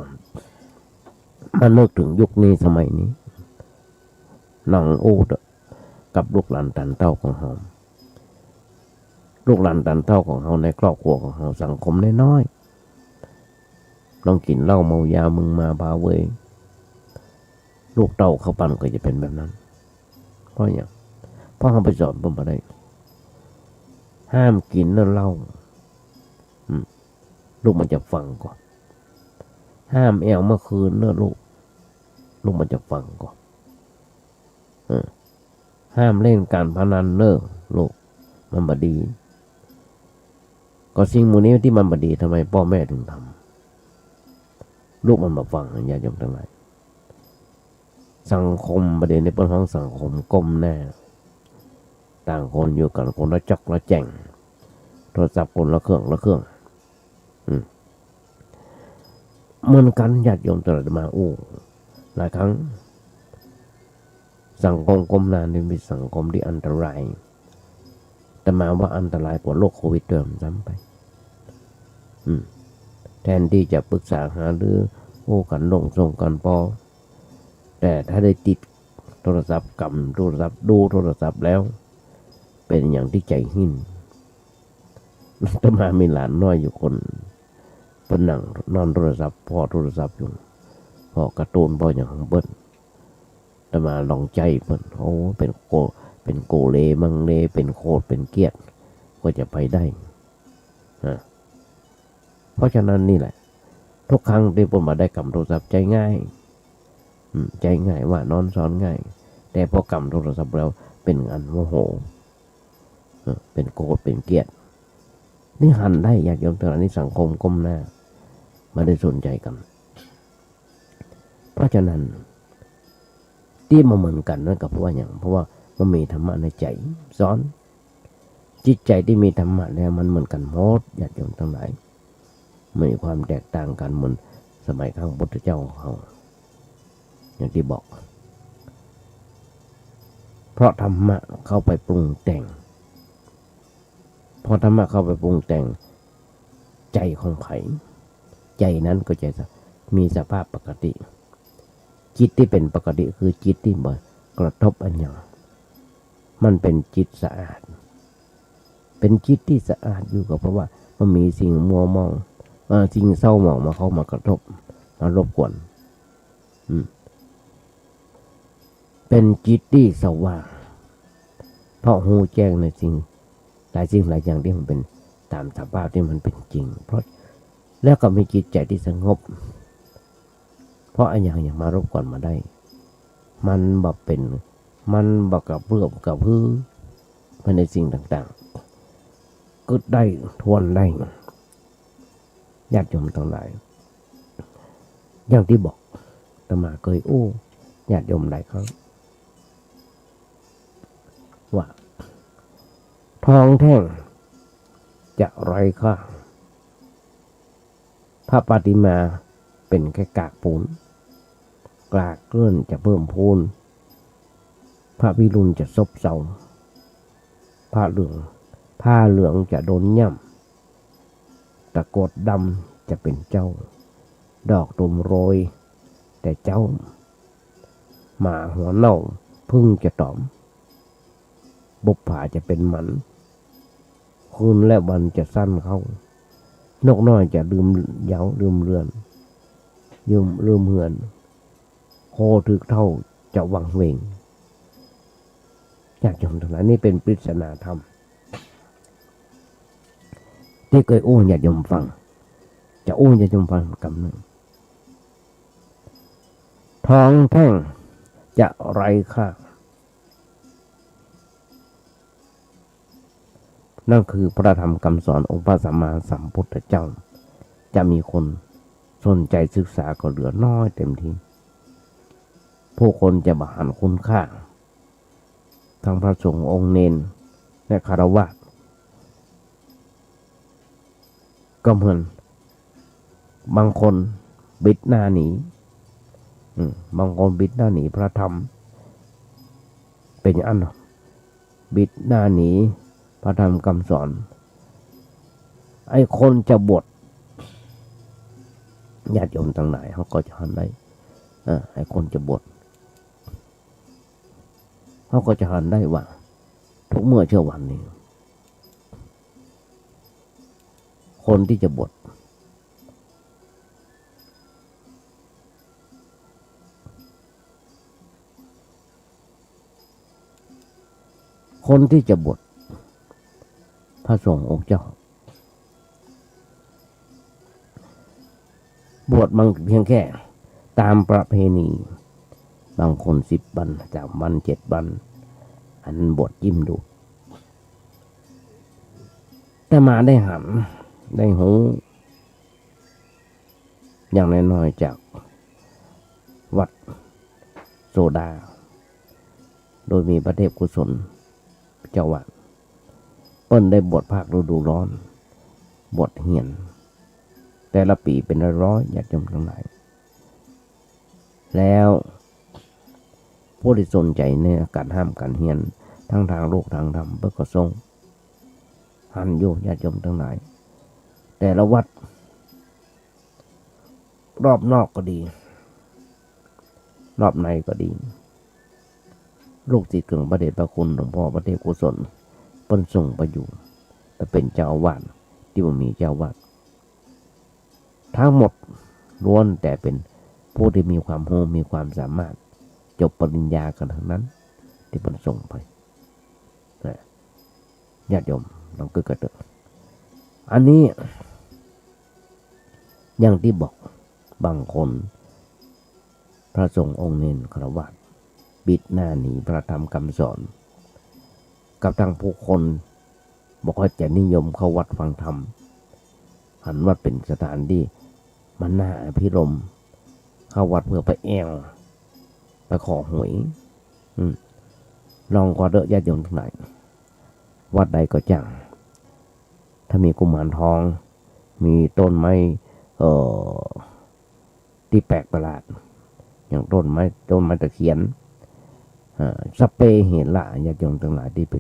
มันเลิกถึงยุคนี้สมัยนี้นั่งกับลูกหลานตันเต้าของเขาลูกหลานตันเต้าของเขาในครอบครัวของเขาสังคมน้อยๆลองกินเหล้าเมายามึงมาพาเวยลูกเต้าเขาปั่นก็จะเป็นแบบนั้นเพราะอย่างเพราะเขาไปสอนผมมาได้ห้ามกินเหล้าลูกมันจะฟังก่อนห้ามแอวเมื่อคืนลูกมันจะฟังก่อนห้ามเล่นการพนันลูกมันบดีก็สิ่งหมู่นี้ที่มันบดีทำไมพ่อแม่ถึงทำลูกมันมาฟังญาติโยมทั้งหลายสังคมประเด็นในปัญหาสังคมก้มหน้าต่างคนอยู่กันคนละจอกละแจ่งโทรศัพท์คนละเครื่องเหมือนกันญาติโยมตลอดมาหลายครั้งสังคมก้มหน้านี่เป็นสังคมที่อันตรายแต่มาว่าอันตรายกว่าโรคโควิดเดิมซ้ำไปแทนที่จะปรึกษาหาหรือกันลงส่งกันพอแต่ถ้าได้ติด โทรศัพท์กำโทรศัพท์ดูโทรศัพท์แล้ว เป็นอย่างที่ใจหินต่อมามีหลานน้อยอยู่คนเพิ่นนั่งนอนโทรศัพท์พ่อโทรศัพท์อยู่พ่อการ์ตูนพ่ออย่างของเบิ้ลต่อมาลองใจเพิ่นโอ้เป็นโกเลมังเลเป็นโคตรเป็นเกียรติก็จะไปได้เพราะฉะนั้นนี่แหละทุกครั้งที่ผมมาได้กำโทรศัพท์ใจง่ายว่านอนสอนง่ายแต่พอกำโทรศัพท์แล้วเป็นอันโมโหเป็นโกรธเป็นเกลียดนี่หันได้อยากยอมตอนนี้สังคมก้มหน้ามาได้สนใจกันเพราะฉะนั้นที่มาเหมือนกันนั่นก็เพราะว่าอย่างเพราะว่ามันมีธรรมะในใจสอนจิตใจที่มีธรรมะแล้วมันเหมือนกันหมดอยากยอมทั้งหลายไม่มีความแตกต่างกันเหมือนสมัยข้างพุทธเจ้าเขาอย่างที่บอกเพราะธรรมะเข้าไปปรุงแต่งพอธรรมะเข้าไปปรุงแต่งใจของไผ่ใจนั้นก็จะมีสภาพปกติจิตที่เป็นปกติคือจิตที่บ่กระทบอันอย่างมันเป็นจิตสะอาดเป็นจิตที่สะอาดอยู่ก็เพราะว่ามันมีสิ่งมัวมองสิ่งเศร้าหมองมาเข้ามากระทบมารบกวนเป็นจิตที่สว่างเพราะหูแจ้งในสิ่งหลายสิ่งหลายอย่างที่มันเป็นตามสภาพที่มันเป็นจริงเพราะแล้วก็มีจิตใจที่สงบเพราะอันอย่างมารบกวนมาได้มันบ่เป็นมันบ่กับเพื่อกับพือภายในสิ่งต่างๆก็ได้ทวนได้ญาติโยมทั้งหลายอย่างที่บอกอาตมาเคยญาติโยมหลายครั้งว่าทองแท่งจะไร้ค่าพระปฏิมาเป็นแค่กากปูนกากเกลื่อนจะเพิ่มพูนพระวิรุณจะซบเซาผ้าเหลืองจะโดนย่ำตะกดดำจะเป็นเจ้าดอกตุ่มโรยแต่เจ้าหมาหัวเน่าพึ่งจะตอมบุปผาจะเป็นหมันคืนและวันจะสั้นเข้านกน้อยจะลืมเย้าลืมเรือนลืมเหือนโคถึกเท่าจะวังเวงอยากจำตรงนั้นนี่เป็นปริศนาธรรมที่เคยอยากยมฟังจะอยากยมฟังกำหนึ่งทองแท่งจะไร้ค่านั่นคือพระธรรมคำสอนองค์พระสัมมาสัมพุทธเจ้าจะมีคนสนใจศึกษาก็เหลือน้อยเต็มทีผู้คนจะบหันคุณค่าทั้งพระสงฆ์องค์เนนและคฤหัสถ์ก็เหมือนบางคนบิดหน้าหนีบางคนบิดหน้าหนีพระธรรมเป็นอย่างนั้นบิดหน้าหนีพระธรรมคำสอนไอ้คนจะบวชญาติโยมต่างหลายเขาก็จะหันได้ไอ้คนจะบวชเขาก็จะหันได้ว่าทุกเมื่อเช้าวันนี้คนที่จะบวชพระสงฆ์องค์เจ้าบวชบางเพียงแค่ตามประเพณีบางคน10 วัน3 วัน7 วันอันบวชยิ้มดูแต่มาได้หันได้หูอย่างน้อยๆจากวัดโซดาโดยมีพระเทพกุศลเจ้าวัดเปิ้นได้บวชภาคฤดูร้อนบวชเหียนแต่ละปีเป็นร้อยญาติโยมทั้งหลายแล้วผู้ที่สนใจในการห้ามการเหียนทั้งทางโลกทางธรรมเพื่อก็ทรงหันโยญาติโยมทั้งหลายแต่ละวัดรอบนอกก็ดีรอบในก็ดี ลูกศิษย์ของพระเดชพระคุณหลวงพ่อพระเทพกุศลเปิ้นส่งไปอยู่ไปเป็นเจ้าอาวาสที่บ่มีเจ้าอาวาสทั้งหมดล้วนแต่เป็นผู้ที่มีความรู้มีความสามารถจบปริญญากันทั้งนั้นที่เปิ้นส่งไปญาติโยมลองกึกกระเตอะอันนี้อย่างที่บอกบางคนพระสงฆ์องค์เน้นฆราวาสบิดหน้าหนีพระธรรมคำสอนกับทางผู้คนบอกว่าจะนิยมเข้าวัดฟังธรรมหันวัดเป็นสถานที่มันน่าอภิรมย์เข้าวัดเพื่อไปแอวไปขอหวยลองก็เดอะญาติโยมทั้งหลายวัดใดก็จังถ้ามีกุมารทองมีต้นไม้ที่แปลกประหลาดอย่างต้นไม้ตะเคียนสเปเห็นละญาติโยมทั้งหลายที่เป็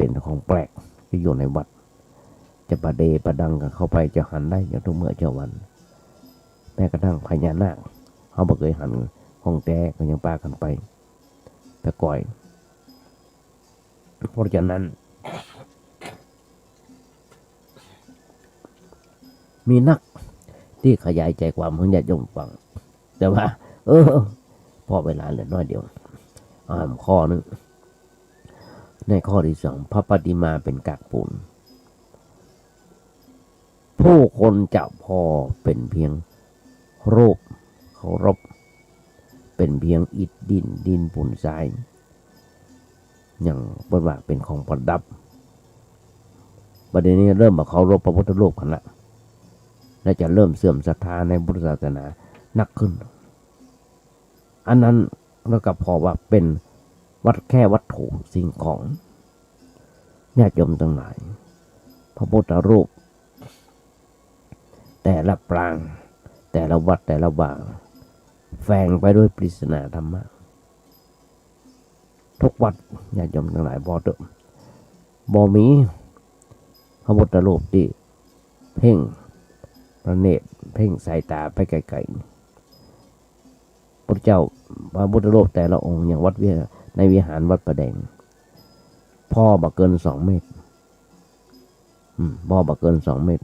นของแปลกที่อยู่ในวัดจะประเดประดังกันเข้าไปจะหันได้อย่างทุกเมื่อเจ้าวันแม้กระทั่งพญานาคเขาบ่เคยหันห้องแต่ก็ยังปากันไปแต่ก่อยเพราะฉะนั้นมีนักที่ขยายใจความของญาติโยมฟังแต่ว่าพอเวลาเหลือน้อยเดียวข้อนึงในข้อที่สองพระปฏิมาเป็นกากปูนผู้คนจะพอเป็นเพียงรูปเคารพเป็นเพียงอิฐดินปูนทรายอย่างเป็นว่าเป็นของประดับประเด็นนี้เริ่มมาเคารพพระพุทธรูปกันละและจะเริ่มเสื่อมศรัทธาในพุทธศาสนานักขึ้นอันนั้นแล้วก็พอว่าเป็นแค่วัตถุสิ่งของญาติโยมทั้งหลายพระพุทธรูปแต่ละปรางแต่ละวัดแต่ละว่างแฝงไปด้วยปริศนาธรรมะทุกวัดญาติโยมทั้งหลายบ่มีพระพุทธรูปที่เพ่งพระเนตรเพ่งสายตาไปไกลๆพระเจ้าพระพุทธรูปแต่ละองค์อย่างวัดในวิหารวัดประแดงพ่อบ่เกิน2 เมตรพ่อบ่เกิน2 เมตร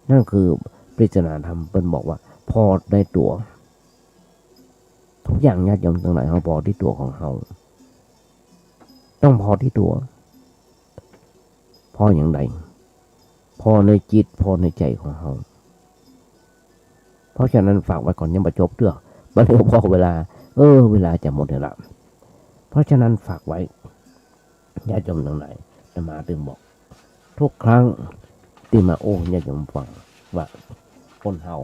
นั่นคือปริศนาธรรมเปิ้นบอกว่าพอได้ตัวทุกอย่างญาติโยมทั้งหลายเขาพอที่ตัวของเขาต้องพอที่ตัวพออย่างไรพอในจิตพอในใจของเขาเพราะฉะนั้นฝากไว้ก่อนยังประจบเตื้อบัดนี้พอเวลาเวลาจะหมดแล้วเพราะฉะนั้นฝากไว้ญาติโยมทั้งหลายจะมาถึงบอกทุกครั้งที่มาญาติโยมฟังว่าคนเฮา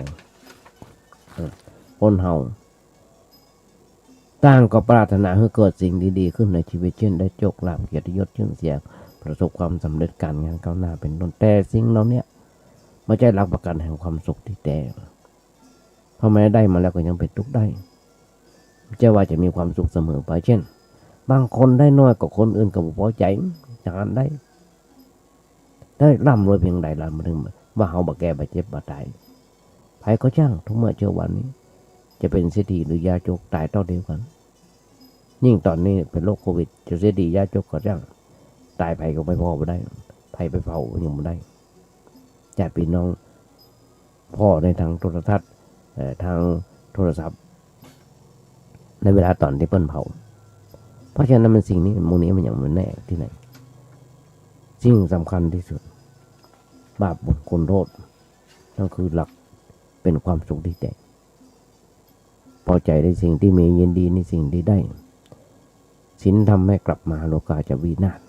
ต่างก็ปรารถนาให้เกิดสิ่งดีๆขึ้นในชีวิตเช่นได้โชคลาภเกียรติยศชื่อเสียงประสบความสำเร็จการงานก้าวหน้าเป็นต้นแต่สิ่งเหล่านี้ไม่ใช่หลักประกันแห่งความสุขที่แท้เพราะแม้ได้มาแล้วก็ยังเป็นทุกข์ได้ไม่ใช่ว่าจะมีความสุขเสมอไปเช่นบางคนได้น้อยกว่าคนอื่นก็บ่พอใจจานได้ร่ำรวยเพียงใดล่ะมันถึงว่าเฮาบ่แก่บ่เจ็บบ่ตายไผก็ช่างทุกเมื่อเช้าวันนี้จะเป็นเศรษฐีหรือยาจกตายต่อเดียวกันยิ่งตอนนี้เป็นโรคโควิดจะเศรษฐียาจกก็ช่างตายไปก็ไม่พอบ่ได้ไผไปเผายังบ่ได้ญาติพี่น้องพ่อในทางโทรทัศน์ทางโทรศัพท์ในเวลาตอนที่เปิ้นเผาเพราะฉะนั้นมันสิ่งนี้มูนี้มันอย่างมันแน่ที่ไหนสิ่งสำคัญที่สุดบาปบุญคุณโทษนั่นคือหลักเป็นความสุขที่แท้พอใจในสิ่งที่มียินดีในสิ่งที่ได้ศีลทำให้กลับมาโลกาจะวินาศ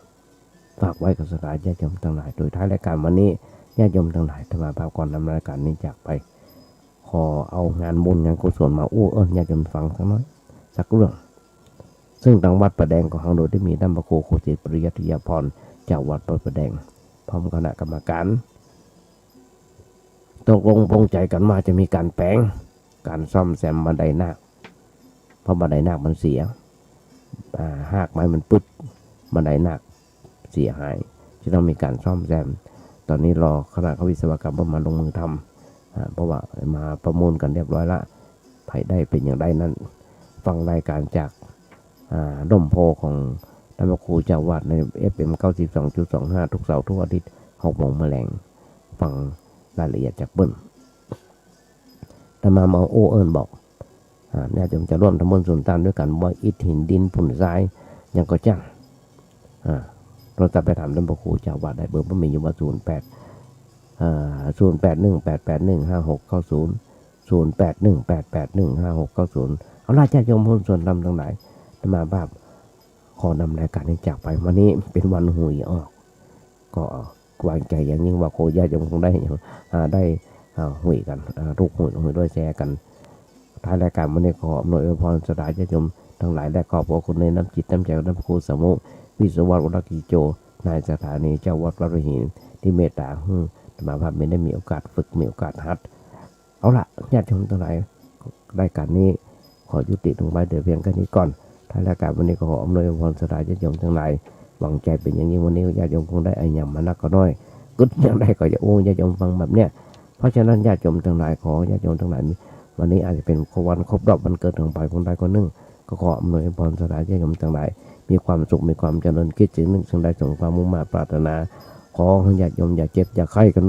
ฝากไว้กับสกายญาติโยมทั้งหลายโดยท้ายรายการวันนี้ญาติโยมทั้งหลายธรรมาภาพก่อนนำรายการนี้จากไปขอเอางานบุญงานกุศลมาญาติโยมฟังสักน้อยสักเรื่องซึ่งทางวัดประแดงของเราโดยที่มีท่านพระครูโคสิตปริยัติยาภรณ์เจ้าวัดประแดงพร้อมคณะกรรมการตกลงปรงใจกันว่าจะมีการแปลงการซ่อมแซมบันไดนาคเพราะบันไดนาคมันเสียหากไม้มันปึ๊ดบันไดนาคเสียหายจะต้องมีการซ่อมแซมตอนนี้รอคณะวิศวกรรมมาลงมือทำเพราะว่ามาประมูลกันเรียบร้อยละไผได้เป็นอย่างไรนั้นฟังรายการจาก ร่มโพของท่านพระครูเจ้าวัดใน FM 92.25 ทุกเสาร์ทุกอาทิตย์6 โมงแมลงฟังรายละเอียดจากเบิ้ลธรรมามาโอเอิญบอกญาติโยมจะร่วมทำบุญส่วนต่างด้วยกันว่าอิฐหินดินผุนทรายยังก็จ้างเราจะไปถามท่านพระครูเจ้าวัดได้เบอร์มันมีอยู่ว่า0818815690 เอาล่ะญาติโยมผู้ส่วนรำทั้งหลายธรรมาภาพขอนำรายการนี้จากไปวันนี้เป็นวันหวยออกก็วางใจอย่างยิ่งว่าโคญาติโยมคงได้หวยกันลูกหวยด้วยแชร์กันท้ายรายการวันนี้ขออำนวยพรสดาญาติโยมทั้งหลายและขอบพระคุณในน้ำจิตน้ำใจของท่านพระครูสมุวิศวะวรกิโจนายสถานีเจ้าวัดวัดระหินที่เมตตาธรรมาภาพไม่ได้มีโอกาสฝึกมีโอกาสหัดเอาล่ะญาติโยมทั้งหลายรายการนี้ขอยุติลงไปเดี๋ยวเพียงแค่นี้ก่อนท้ายรายการวันนี้ก็ขออำนวยพรสดาญาติโยมทั้งหลายหวังใจเป็นอย่างยิ่งวันนี้ญาติโยมคงได้อันยำมานักก็น้อยกึศอย่างใดก็จะญาติโยมฟังแบบเนี้ยเพราะฉะนั้นญาติโยมทั้งหลายขอญาติโยมทั้งหลายวันนี้อาจจะเป็นวันครบรอบวันเกิดของฝ่ายคนใดคนหนึ่งก็ขออำนวยพรสดาญาติโยมทั้งหลายมีความสุขมีความเจริญคิดถึงนึกสิ่งใดสมความมุ่งมั่นปรารถนาขอญาติโยมอย่าเจ็บอย่าไข้กัน